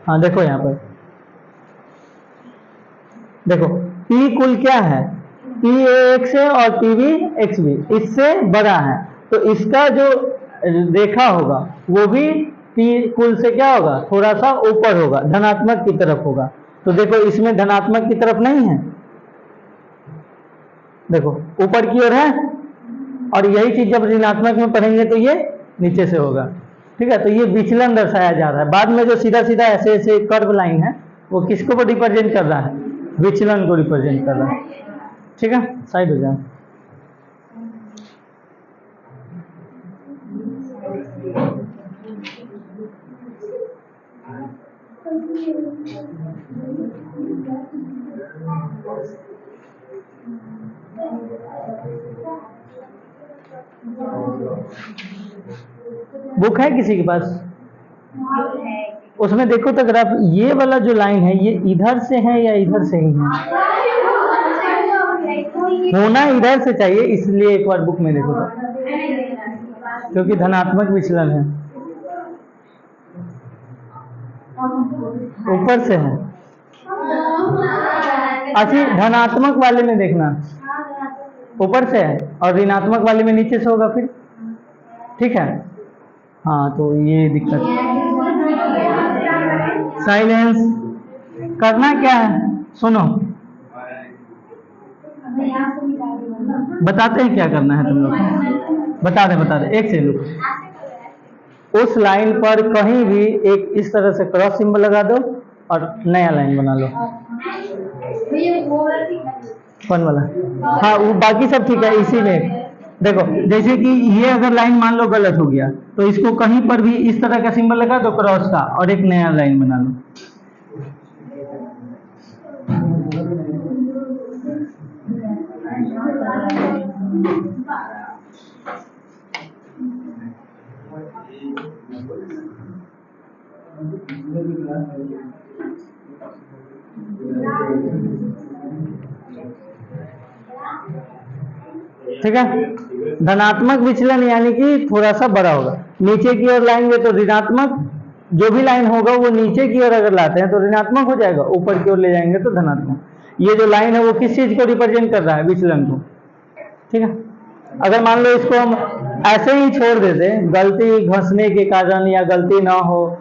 हाँ देखो यहाँ पर देखो, P कुल क्या है, PA है और PB XB इससे बड़ा है, तो इसका जो रेखा होगा वो भी P कुल से क्या होगा, थोड़ा सा ऊपर होगा, धनात्मक की तरफ होगा। तो देखो इसमें धनात्मक की तरफ नहीं है, देखो ऊपर की ओर है, और यही चीज जब ऋणात्मक में पढ़ेंगे तो ये नीचे से होगा। ठीक है, तो ये विचलन दर्शाया जा रहा है। बाद में जो सीधा सीधा ऐसे ऐसे कर्व लाइन है वो किसको रिप्रेजेंट कर रहा है, विचलन को रिप्रेजेंट कर रहा है। ठीक है, साइड हो जाए। बुक है किसी के पास, उसमें देखो तो ग्राफ, ये वाला जो लाइन है ये इधर से है या इधर से ही है, होना इधर से चाहिए, इसलिए एक बार बुक में देखो तो, क्योंकि धनात्मक विचलन है, ऊपर से है। अच्छा, धनात्मक वाले में देखना ऊपर से है और ऋणात्मक वाले में नीचे से होगा फिर। ठीक है, हाँ तो ये दिक्कत। साइलेंस। करना क्या है, सुनो बताते हैं क्या करना है तुम लोग, बता दे एक से लोग। उस लाइन पर कहीं भी एक इस तरह से क्रॉस सिंबल लगा दो और नया लाइन बना लो, कौन वाला, हाँ वो बाकी सब ठीक है। इसी में देखो, जैसे कि ये अगर लाइन मान लो गलत हो गया तो इसको कहीं पर भी इस तरह का सिंबल लगा दो क्रॉस का, और एक नया लाइन बना लो। ठीक है, धनात्मक विचलन यानी कि थोड़ा सा बड़ा होगा। नीचे की ओर लाएंगे तो ऋणात्मक, जो भी लाइन होगा वो नीचे की ओर अगर लाते हैं तो ऋणात्मक हो जाएगा, ऊपर की ओर ले जाएंगे तो धनात्मक। ये जो लाइन है वो किस चीज को रिप्रेजेंट कर रहा है, विचलन को। ठीक है, अगर मान लो इसको हम ऐसे ही छोड़ देते, गलती घसने के कारण या गलती ना हो,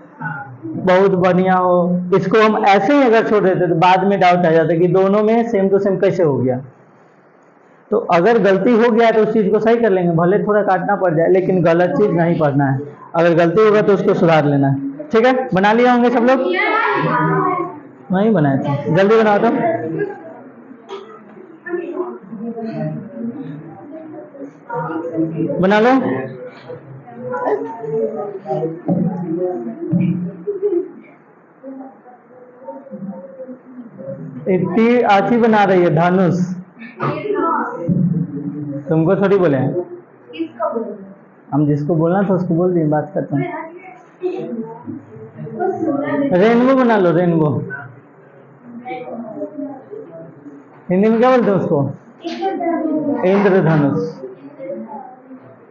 बहुत बढ़िया हो, इसको हम ऐसे ही अगर छोड़ देते तो बाद में डाउट आ जाता कि दोनों में सेम टू सेम कैसे हो गया। तो अगर गलती हो गया तो उस चीज को सही कर लेंगे, भले थोड़ा काटना पड़ जाए लेकिन गलत चीज नहीं पढ़ना है। अगर गलती होगा तो उसको सुधार लेना है। ठीक है, बना लिए होंगे सब लोग, नहीं बनाए थे, जल्दी बनाओ तो। बना लो। एक तीर आची बना रही है, धनुष। तुमको थोड़ी बोले हैं, हम जिसको बोलना था उसको बोल दिए, बात करते हैं। रेनबो बना लो, रेनबो। हिंदी में क्या बोलते हैं उसको? इंद्रधनुष।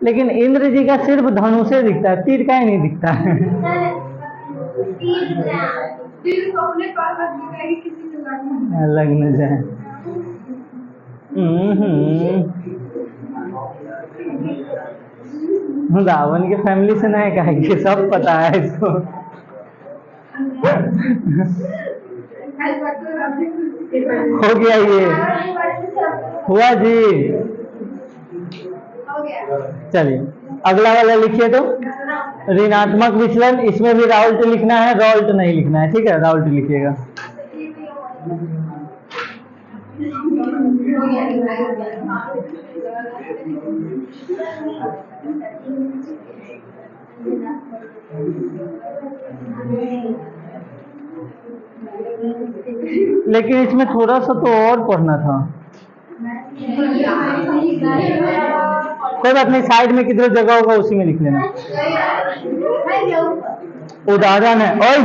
लेकिन इंद्र जी का सिर्फ धनुष ही दिखता है, तीर का ही नहीं दिखता है। लग न जाए। रावण की फैमिली से नहीं कहेंगे, सब पता है इसको। हो गया ये, हुआ जी। चलिए अगला वाला लिखिए तो, ऋणात्मक विचलन। इसमें भी राउल्ट लिखना है, रॉल्ट नहीं लिखना है, ठीक है? राउल्ट लिखिएगा। लेकिन इसमें थोड़ा सा तो और पढ़ना था। कोई बात नहीं, साइड में किधर जगह होगा उसी में लिख लेना। उदाहरण है, ओए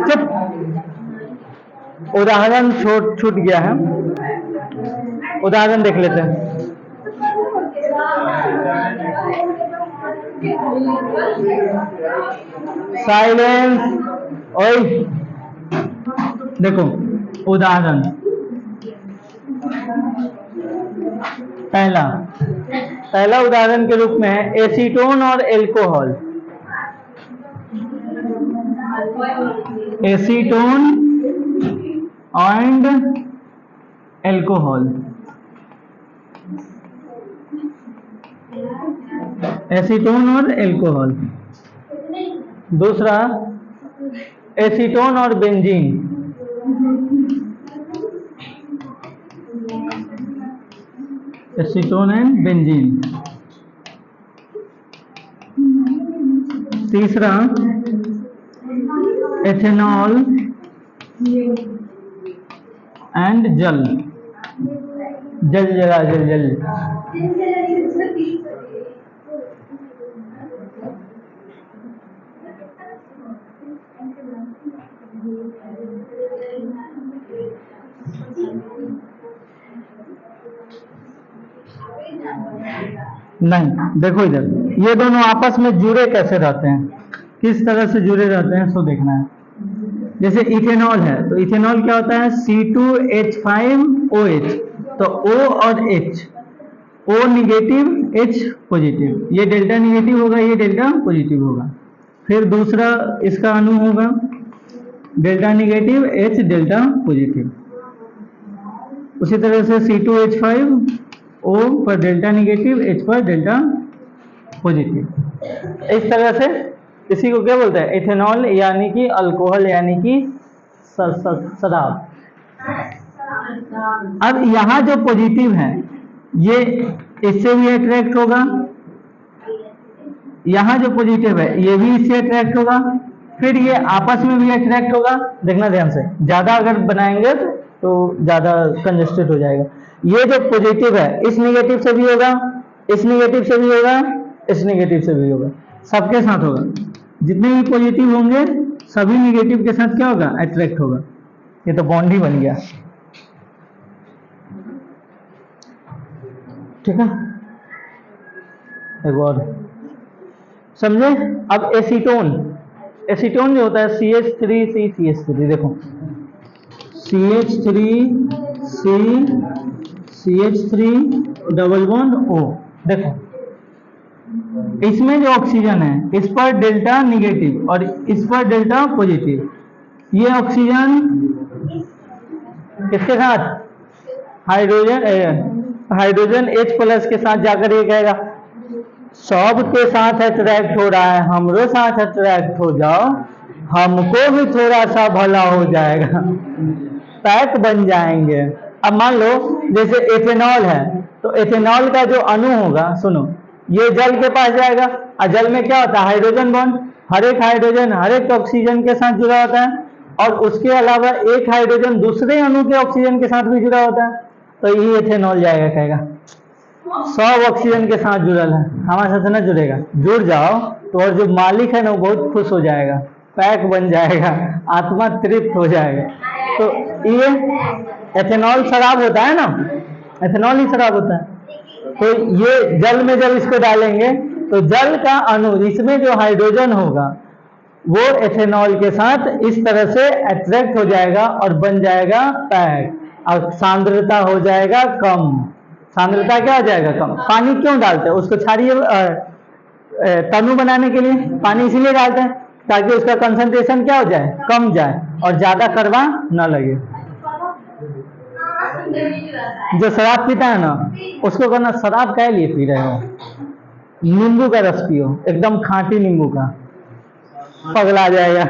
चुप, उदाहरण छूट गया है। उदाहरण देख लेते हैं। साइलेंस। ओए देखो उदाहरण, पहला उदाहरण के रूप में है एसीटोन और alcohol. Acetone and alcohol. Acetone और एल्कोहल। दूसरा एसीटोन और बेंजीन। Acetone and benzene. तीसरा एथेनॉल एंड जल। जल। नहीं, देखो इधर, ये दोनों आपस में जुड़े कैसे रहते हैं, किस तरह से जुड़े रहते हैं, सो देखना है। जैसे इथेनॉल है तो इथेनॉल क्या होता है? C2H5OH। तो O और H, O negative H positive, ये डेल्टा निगेटिव होगा, ये डेल्टा पॉजिटिव होगा। फिर दूसरा इसका अणु होगा delta negative H delta positive. उसी तरह से C2H5O पर डेल्टा निगेटिव, H पर डेल्टा पॉजिटिव। इस तरह से इसी को क्या बोलते हैं? इथेनॉल यानी कि अल्कोहल यानी कि शराब। अब यहाँ जो पॉजिटिव है ये इससे भी अट्रैक्ट होगा, यहाँ जो पॉजिटिव है ये भी इससे अट्रैक्ट होगा, फिर ये आपस में भी अट्रैक्ट होगा। देखना ध्यान से, ज्यादा अगर बनाएंगे तो ज्यादा कंजस्टेड हो जाएगा। ये जो पॉजिटिव है इस निगेटिव से भी होगा, इस निगेटिव से भी होगा, इस निगेटिव से भी होगा, सबके साथ होगा। जितने भी पॉजिटिव होंगे सभी निगेटिव के साथ क्या होगा? अट्रैक्ट होगा। ये तो बॉन्ड ही बन गया, ठीक है? एक और समझे? अब एसीटोन, एसीटोन जो होता है CH3CCH3, देखो CH3CCH3 डबल बॉन्ड O। देखो इसमें जो ऑक्सीजन है इस पर डेल्टा निगेटिव और इस पर डेल्टा पॉजिटिव। ये ऑक्सीजन किसके साथ? हाइड्रोजन H प्लस के साथ जाकर ये कहेगा सब के साथ अट्रैक्ट हो रहा है, हमरो साथ अट्रैक्ट हो जाओ, हमको भी थोड़ा सा भला हो जाएगा, पैक बन जाएंगे। अब मान लो जैसे एथेनॉल है तो एथेनॉल का जो अणु होगा, सुनो, ये जल के पास जाएगा और जल में क्या होता है? Hydrogen bond. हर एक हाइड्रोजन हर एक ऑक्सीजन के साथ जुड़ा होता है और उसके अलावा एक हाइड्रोजन दूसरे अणु के ऑक्सीजन के साथ भी जुड़ा होता है, तो ये एथेनॉल जाएगा, कहेगा सब ऑक्सीजन के साथ जुड़ल है, हमारे साथ ना जुड़ेगा, जुड़ जाओ तो और जो मालिक है ना वो बहुत खुश हो जाएगा, पैक बन जाएगा, आत्मा तृप्त हो जाएगा। तो ये एथेनॉल शराब होता है ना, एथेनॉल ही शराब होता है। तो ये जल में जब इसको डालेंगे तो जल का अणु, इसमें जो हाइड्रोजन होगा वो एथेनॉल के साथ इस तरह से अट्रैक्ट हो जाएगा और बन जाएगा पैक, और सांद्रता हो जाएगा कम। सांद्रता क्या हो जाएगा? कम। पानी क्यों डालते हैं उसको? क्षारीय तनु बनाने के लिए पानी इसीलिए डालते हैं ताकि उसका कंसंट्रेशन क्या हो जाए? कम जाए और ज्यादा कड़वा ना लगे। जो शराब पीता है ना उसको कहना शराब क्या लिए पी रहे हो, नींबू का रस पियो, एकदम खाटी नींबू का, पगला जाएगा।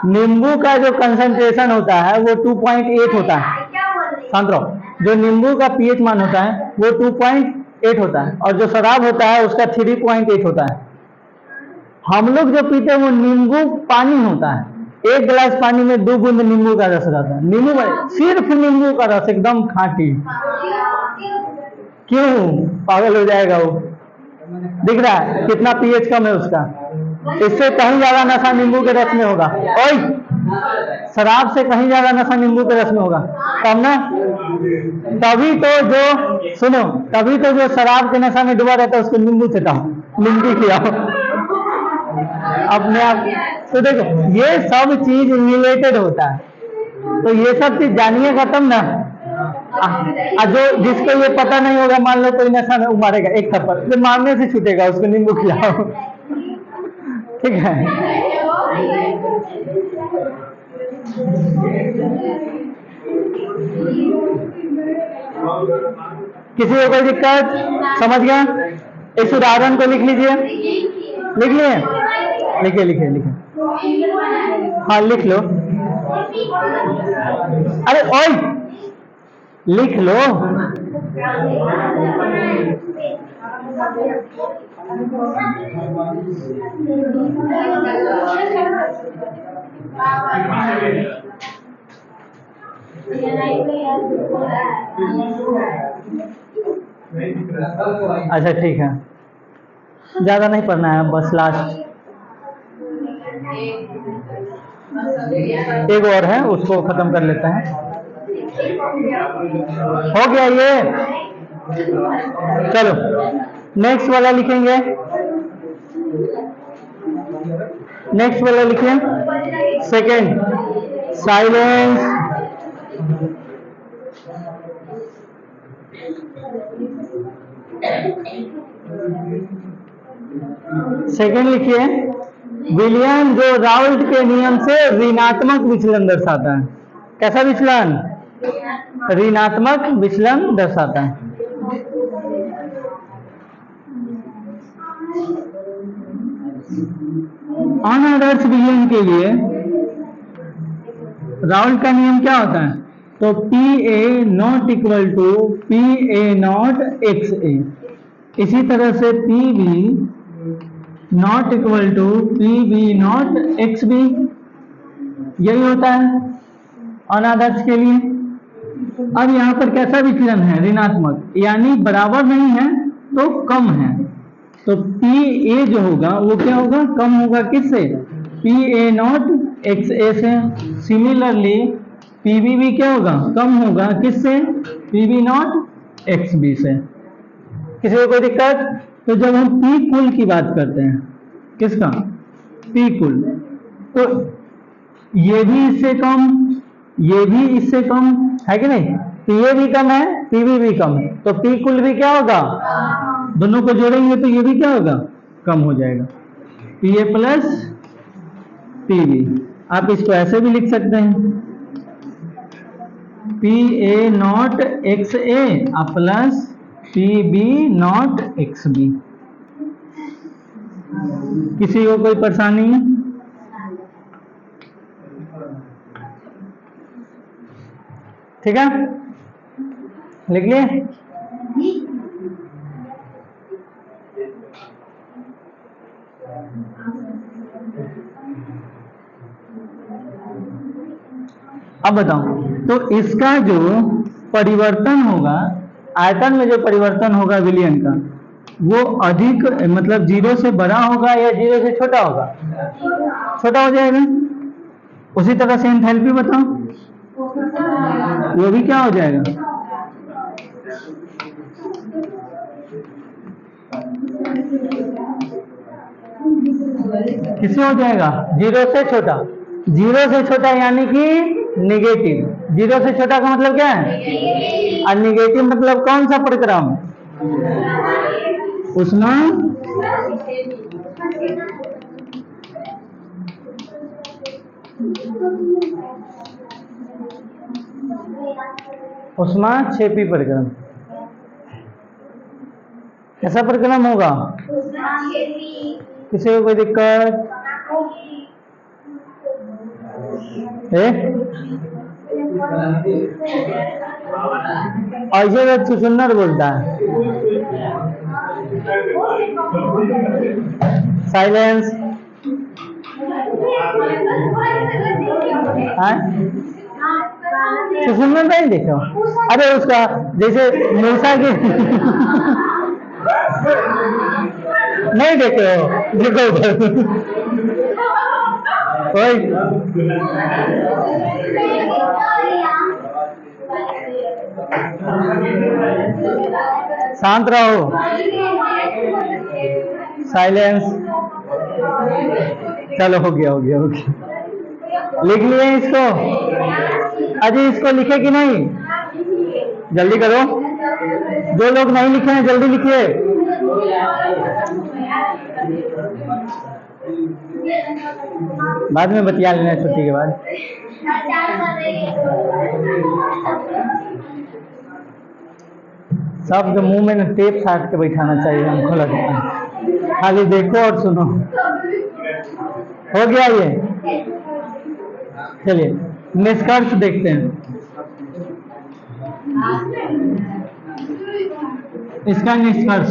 नींबू का जो कंसंट्रेशन होता है वो 2.8 होता है, शांत रहो। जो नींबू का पीएच मान होता है वो 2.8 होता है और जो शराब होता है उसका 3.8 होता है। हम लोग जो पीते हैं वो नींबू पानी होता है, एक गिलास पानी में 2 बूंद नींबू का रस रहता है, नींबू सिर्फ नींबू का रस एकदम खाटी। क्यों? पागल हो जाएगा वो। दिख रहा है कितना पीएच कम है उसका, इससे कहीं ज्यादा नशा नींबू के रस में होगा। ओए, शराब से कहीं ज्यादा नशा नींबू के रस में होगा, तब ना। तभी तो जो सुनो, तभी तो जो शराब के नशा में डूबा रहता है उसको नींबू चटाओ, नींबू खिलाओ अपने आप। तो देखो ये सब चीज रिलेटेड होता है, तो ये सब चीज जानिएगा तब ना। जो जिसको ये पता नहीं होगा, मान लो कोई नशा में मारेगा एक थप्पड़, तो मारने से छूटेगा, उसको नींबू खिलाओ। ठीक है। किसी को कोई दिक्कत? समझ गया? इस उदाहरण को लिख लीजिए, लिख लिए? लिखिए लिखिए लिखिए, हाँ लिख लो। अरे ओए लिख लो। अच्छा ठीक है, ज्यादा नहीं पढ़ना है, बस लास्ट एक और है उसको खत्म कर लेते हैं। हो गया ये? चलो नेक्स्ट वाला लिखेंगे, नेक्स्ट वाला लिखिए, सेकेंड साइलेंस। सेकेंड लिखिए, विलियम जो राउल्ट के नियम से ऋणात्मक विचलन दर्शाता है। कैसा विचलन? ऋणात्मक विचलन दर्शाता है। अनादर्श विलयन के लिए राउल्ट का नियम क्या होता है? तो P A not equal to P A not x A, इसी तरह से P B not equal to P B not x B, यही होता है अनादर्श के लिए। अब यहाँ पर कैसा विचलन है? ऋणात्मक, यानी बराबर नहीं है तो कम है। तो पी ए जो होगा वो क्या होगा? कम होगा किससे? पी ए नॉट एक्स ए से। सिमिलरली पी बी भी क्या होगा? कम होगा किससे? P B not x B से। किसी को कोई दिक्कत? तो जब हम पी कुल की बात करते हैं, किसका? पी कुल, तो ये भी इससे कम, ये भी इससे कम है कि नहीं? तो ये भी कम है, पीवी भी कम है, तो पी कुल भी क्या होगा? दोनों को जोड़ेंगे तो ये भी क्या होगा? कम हो जाएगा, P A plus P B. आप इसको ऐसे भी लिख सकते हैं, P A not x A plus P B not x B. किसी को कोई परेशानी है? ठीक है, लिख लिए? अब बताओ, तो इसका जो परिवर्तन होगा आयतन में जो परिवर्तन होगा विलयन का वो अधिक मतलब 0 से बड़ा होगा या 0 से छोटा होगा? छोटा हो जाएगा। उसी तरह से एंथैल्पी बताओ, वो भी क्या हो जाएगा? किससे हो जाएगा? 0 से छोटा। 0 से छोटा यानी कि निगेटिव। 0 से छोटा का मतलब क्या है? और निगेटिव मतलब कौन सा प्रक्रम? उसमें उष्माक्षेपी प्रक्रम। ऐसा प्रक्रम होगा? किसी को कोई दिक्कत है? ऐसे तो सुन्नर बोलता है। साइलेंस। सुन्नर नहीं देखो? अरे उसका जैसे मूसा के नहीं देखे हो? देखो उधर शांत रहो। साइलेंस। चलो हो गया हो गया हो गया। लिख लिए इसको? अजी इसको लिखे कि नहीं? जल्दी करो, जो लोग नहीं लिखे हैं जल्दी लिखिए। बाद में बतिया लेना छुट्टी के बाद। सबके मुंह में न टेप साट के बैठाना चाहिए, हमको लगता है। खाली देखो और सुनो। हो गया ये? चलिए निष्कर्ष देखते हैं। इसका निष्कर्ष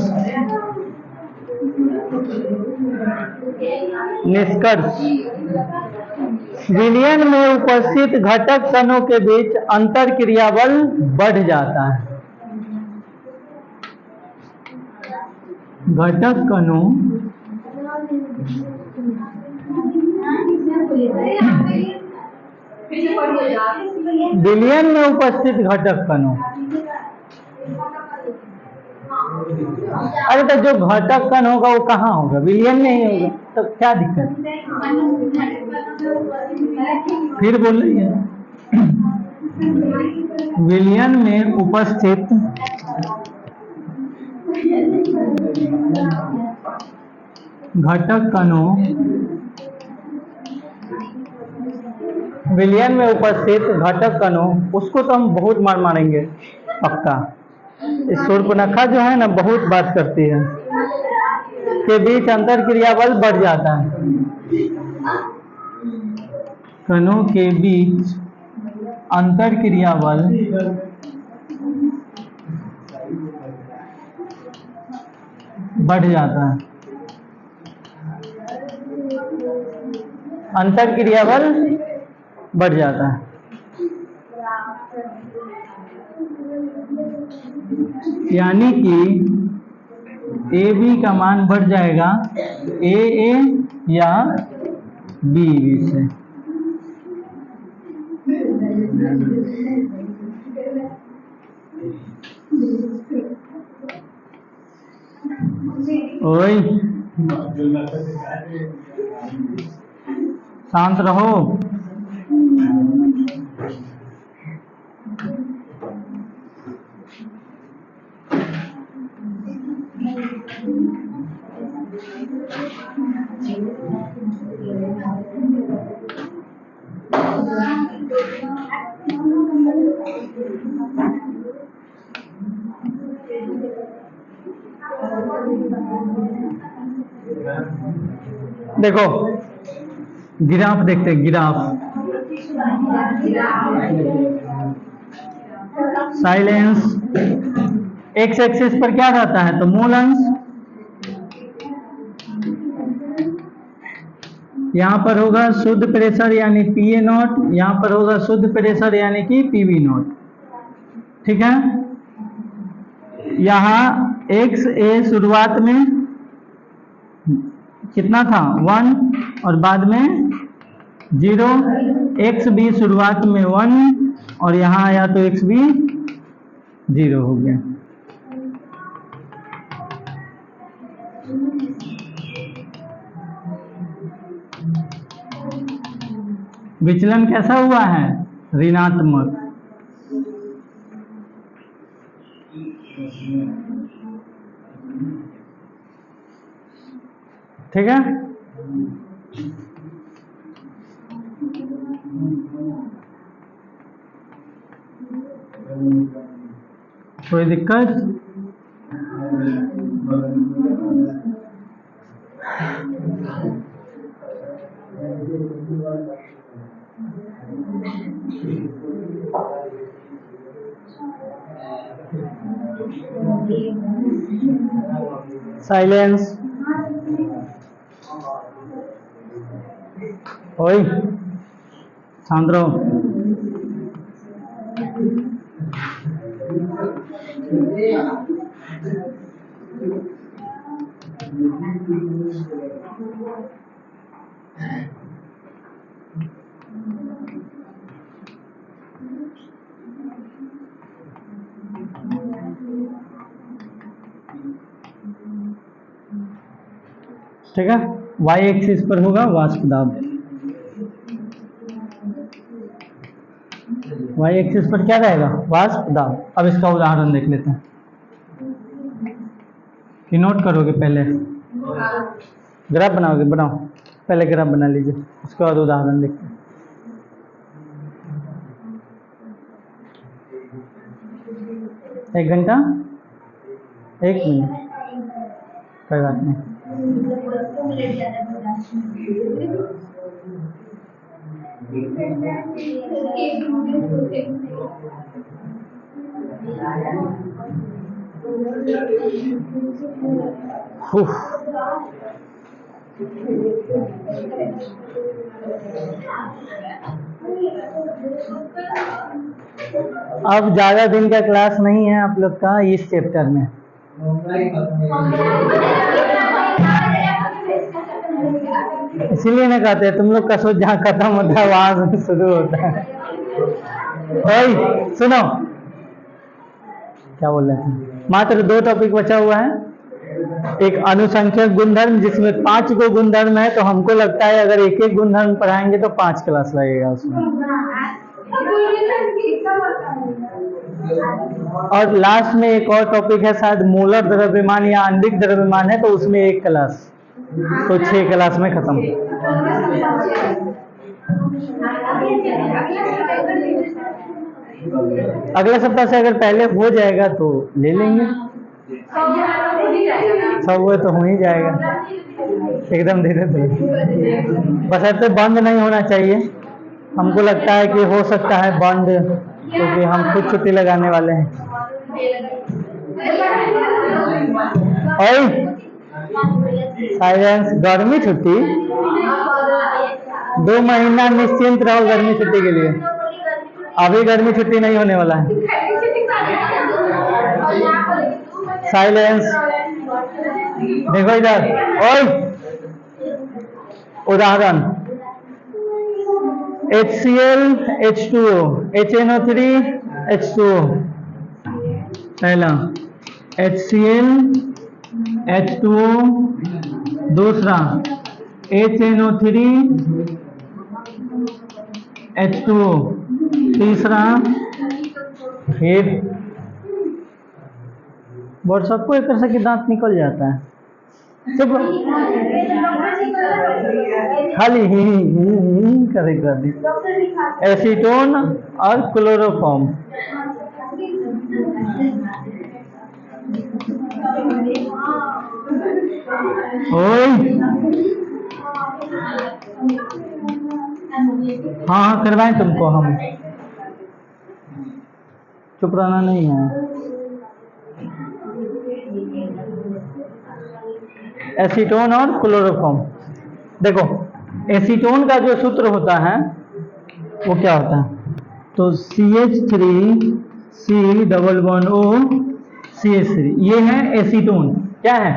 विलयन में उपस्थित घटक कणों के बीच अंतर क्रिया बल बढ़ जाता है। घटक कणों विलयन में उपस्थित घटक कणों, अरे तो जो घटक कण होगा वो कहाँ होगा? विलयन में ही होगा, तो क्या दिक्कत? फिर बोल रही है विलयन में उपस्थित घटक कणों, विलयन में उपस्थित घटक कणों, उसको तो हम बहुत मार मारेंगे पक्का। इस शूर्पणखा जो है ना बहुत बात करती है के बीच अंतर क्रिया बल बढ़ जाता है। कणों के बीच अंतर क्रिया बल बढ़ जाता है। अंतर क्रिया बल बढ़ जाता है यानी कि ए बी का मान बढ़ जाएगा ए या बी से। ओए शांत रहो। देखो ग्राफ देखते हैं, ग्राफ। साइलेंस। एक्स एक्सिस पर क्या रहता है? तो मूल अंश। यहाँ पर होगा शुद्ध प्रेशर यानी पीए नॉट, यहाँ पर होगा शुद्ध प्रेशर यानी कि पीवी नॉट। ठीक है। यहाँ एक्स ए शुरुआत में कितना था 1 और बाद में 0, एक्स बी शुरुआत में 1 और यहाँ आया तो एक्स बी 0 हो गया। विचलन कैसा हुआ है? ऋणात्मक। ठीक है, कोई दिक्कत? साइलेंस। ओए शांत रहो। ठीक है, y एक्सिस पर होगा वाष्प दाब। y एक्सिस पर क्या रहेगा? वाष्प दाब। अब इसका उदाहरण देख लेते हैं कि नोट करोगे? पहले ग्राफ बनाओगे? बनाओ, पहले ग्राफ बना लीजिए, उसके बाद उदाहरण देखते हैं। एक घंटा 1 मिनट, कोई बात नहीं। अब ज्यादा दिन का क्लास नहीं है आप लोग का इस चैप्टर में। इसीलिए ना कहते हैं तुम लोग का सोच जहाँ खत्म होता है वहां से शुरू होता है। ओए सुनो, क्या बोल रहे थे? मात्र 2 टॉपिक बचा हुआ है। एक अनुसंख्यक गुणधर्म जिसमें 5 गो गुणधर्म है, तो हमको लगता है अगर एक एक गुणधर्म पढ़ाएंगे तो 5 क्लास लगेगा उसमें। और लास्ट में एक और टॉपिक है शायद मोलर द्रव्यमान या आणविक द्रव्यमान है, तो उसमें 1 क्लास, तो 6 क्लास में खत्म। अगले सप्ताह से अगर पहले हो जाएगा तो ले लेंगे, सब वो तो हो ही जाएगा एकदम धीरे धीरे। बस ऐसे बंद नहीं होना चाहिए। हमको लगता है कि हो सकता है बंद, क्योंकि हम खुद छुट्टी लगाने वाले हैं। ओए साइलेंस। गर्मी छुट्टी 2 महीना निश्चिंत रहो गर्मी छुट्टी के लिए। अभी गर्मी छुट्टी नहीं होने वाला है। साइलेंस। देखो इधर। ओए उदाहरण HCl H2O, HNO3 H2O। पहला HCl H2O, दूसरा HNO3 H2O, तीसरा फिर बोर्ड सबको एक तरह से कि दांत निकल जाता है। चुप खाली ही करे कर दी। एसीटोन और क्लोरोफॉर्म। हाँ करवाएं तुमको हम, चुप रहना नहीं है। एसीटोन और क्लोरोफॉर्म। देखो एसीटोन का जो सूत्र होता है वो क्या होता है? तो CH3 C double bond O CH3, ये है एसीटोन। क्या है?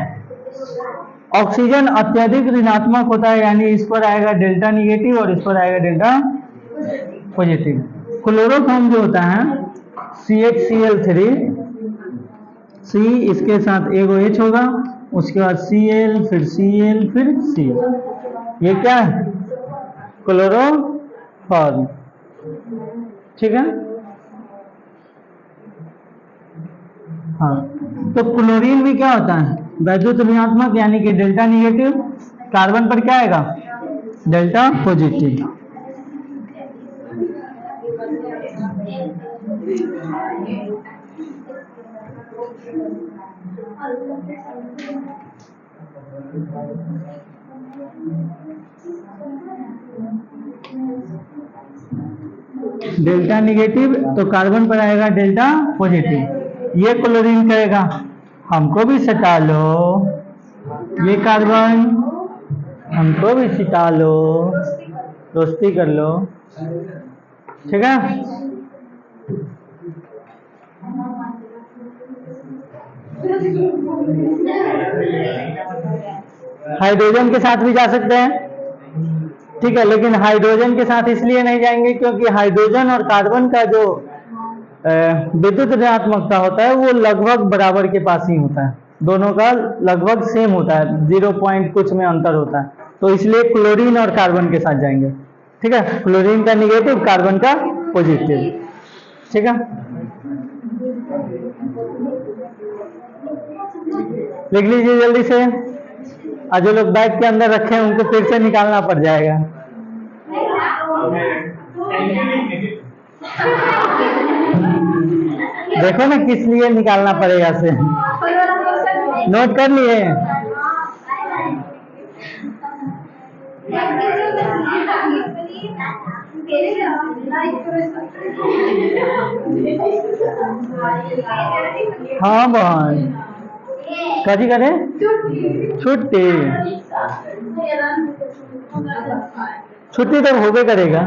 ऑक्सीजन अत्यधिक ऋणात्मक होता है, यानी इस पर आएगा डेल्टा निगेटिव और इस पर आएगा डेल्टा पॉजिटिव। क्लोरोफॉर्म जो होता है CHCl3, C इसके साथ एगो H होगा, उसके बाद Cl, फिर Cl, फिर Cl। ये क्या है? क्लोरोफॉर्म। ठीक है। हाँ, तो क्लोरीन भी क्या होता है? वैद्युत ऋणात्मक, यानी कि डेल्टा निगेटिव। कार्बन पर क्या आएगा? Delta positive. डेल्टा निगेटिव, तो कार्बन पर आएगा डेल्टा पॉजिटिव। ये क्लोरीन कहेगा हमको भी सटा लो, ये कार्बन हमको भी सिटा लो, दोस्ती कर लो। ठीक है। हाइड्रोजन के साथ भी जा सकते हैं, ठीक है, लेकिन हाइड्रोजन के साथ इसलिए नहीं जाएंगे क्योंकि हाइड्रोजन और कार्बन का जो विद्युत ऋणात्मकता होता है वो लगभग बराबर के पास ही होता है, दोनों का लगभग सेम होता है, 0 पॉइंट कुछ में अंतर होता है, तो इसलिए क्लोरीन और कार्बन के साथ जाएंगे। ठीक है, क्लोरीन का निगेटिव, कार्बन का पॉजिटिव। ठीक है, लिख लीजिए जल्दी से। और जो लोग बैग के अंदर रखे हैं उनको फिर से निकालना पड़ जाएगा। देखो ना किस लिए निकालना पड़ेगा से, नोट कर लिए? हाँ बहन, कभी करे छुट्टी, छुट्टी तो होबे करेगा।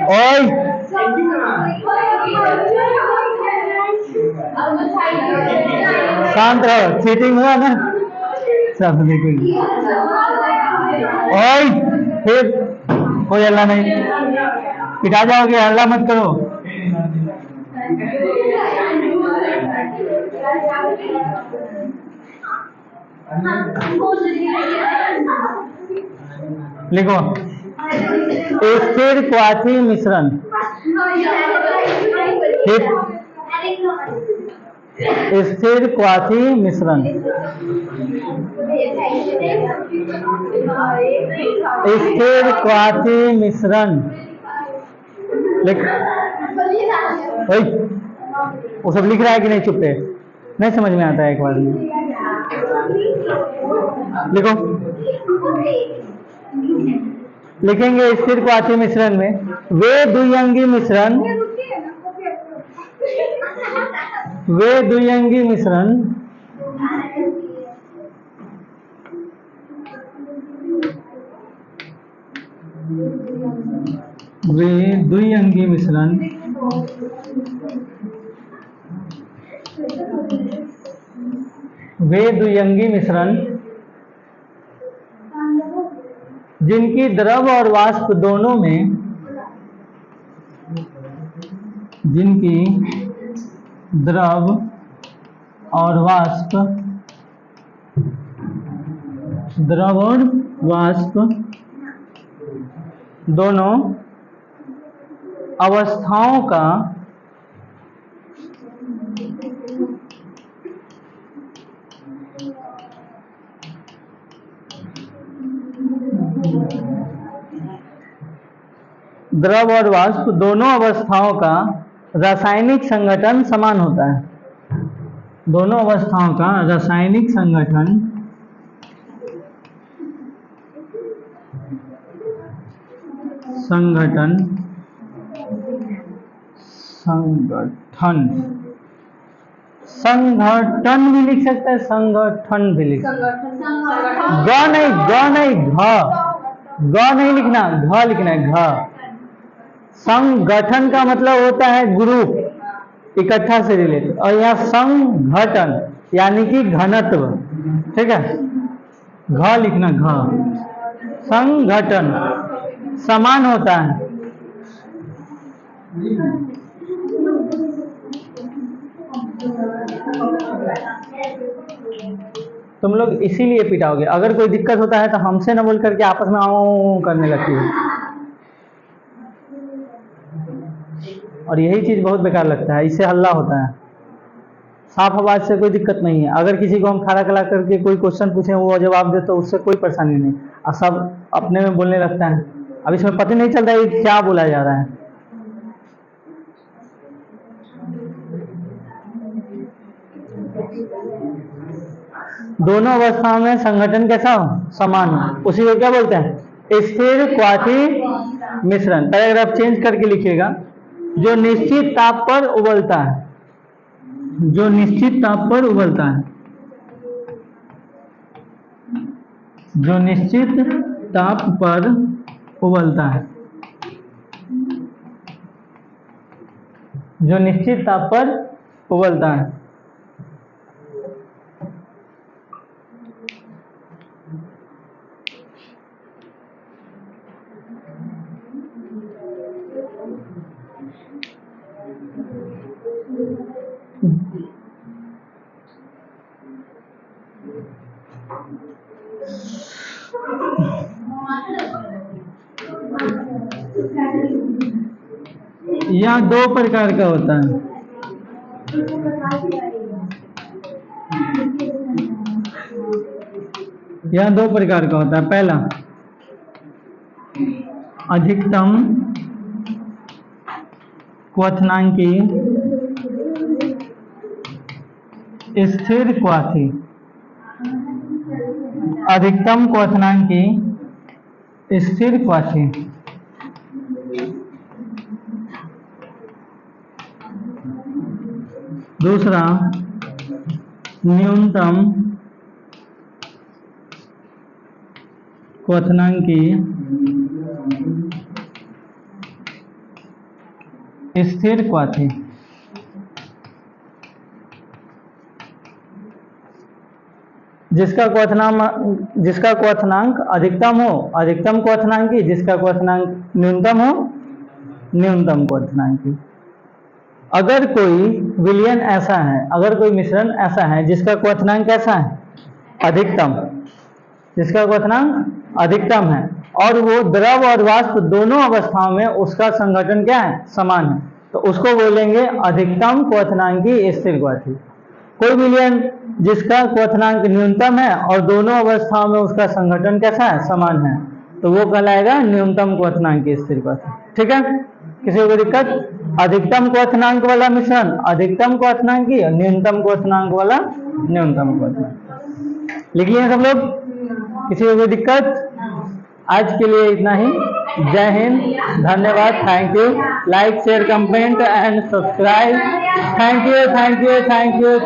ओए शांत रहो, चीटिंग हुआ ना सब बिल्कुल। ओए फिर कोई हल्ला नहीं, पिटा जाओगे, हल्ला मत करो। लिखो स्थिर क्वाथी मिश्रण, स्थिर क्वाथी मिश्रण, स्थिर क्वाथी मिश्रण लिख। वो सब लिख रहा है कि नहीं? चुप है, नहीं समझ में आता है एक बार में। लिखो, लिखेंगे स्थिर क्वाथी मिश्रण में वे द्विअंगी मिश्रण, वे द्विअंगी मिश्रण वे द्विअंगी मिश्रण वे द्विअंगी मिश्रण जिनकी द्रव और वाष्प दोनों में, जिनकी द्रव और वाष्प, द्रव और वाष्प दोनों अवस्थाओं का द्रव और वाष्प दोनों अवस्थाओं का रासायनिक संगठन समान होता है। दोनों अवस्थाओं का रासायनिक संगठन संगठन संगठन भी लिख सकते हैं, संगठन भी लिख सकते हैं। ग नहीं, ग नहीं, घ, ग नहीं लिखना, घ लिखना है, घ। संगठन का मतलब होता है ग्रुप, इकट्ठा से रिलेटेड, और यहाँ संघटन यानी कि घनत्व, ठीक है, घ लिखना, घ। संगठन समान होता है। तुम लोग इसीलिए पिटाओगे, अगर कोई दिक्कत होता है तो हमसे न बोल करके आपस में आओ करने लगती है, और यही चीज बहुत बेकार लगता है, इससे हल्ला होता है। साफ आवाज से कोई दिक्कत नहीं है, अगर किसी को हम खड़ा खड़ा करके कोई क्वेश्चन पूछे वो जवाब दे तो उससे कोई परेशानी नहीं, और सब अपने में बोलने लगता है, अब इसमें पता नहीं चलता है क्या बोला जा रहा है। दोनों अवस्थाओं में संगठन कैसा हो, समान हो, उसी को क्या बोलते हैं, स्थिर क्वाथी मिश्रण। पैराग्राफ चेंज करके लिखिएगा, जो निश्चित ताप पर उबलता है, जो निश्चित ताप पर उबलता है, जो निश्चित ताप पर उबलता है, जो निश्चित ताप पर उबलता है। यह दो प्रकार का होता है, यह दो प्रकार का होता है। पहला अधिकतम क्वथनांकी स्थिर क्वाथी, अधिकतम क्वथनांकी स्थिर क्वाथी। दूसरा न्यूनतम क्वथनांकी स्थिर क्वाथी। जिसका क्वथनांक अधिकतम हो अधिकतम क्वथनांकी, जिसका क्वथनांक न्यूनतम हो न्यूनतम क्वथनांकी। अगर कोई विलयन ऐसा है, अगर कोई मिश्रण ऐसा है जिसका क्वथनांक कैसा है, अधिकतम, जिसका क्वथनांक अधिकतम है और वो द्रव और वाष्प दोनों अवस्थाओं में उसका संघटन क्या है, समान है, तो उसको बोलेंगे अधिकतम क्वथनांकी स्थिर क्वाथी। कोई विलयन जिसका क्वथनांक न्यूनतम है और दोनों अवस्थाओं में उसका संघटन कैसा है, समान है, तो वो कहलाएगा न्यूनतम क्वथनांकी स्थिर क्वाथी। ठीक है, किसी को दिक्कत? अधिकतम क्वथनांक वाला मिश्रण अधिकतम क्वथनांकी और न्यूनतम क्वथनांक वाला न्यूनतम क्वथनांक। लिख लिए सब लोग? किसी को कोई दिक्कत? आज के लिए इतना ही। जय हिंद, धन्यवाद, thank you. Like share comment and subscribe. Thank you thank you thank you.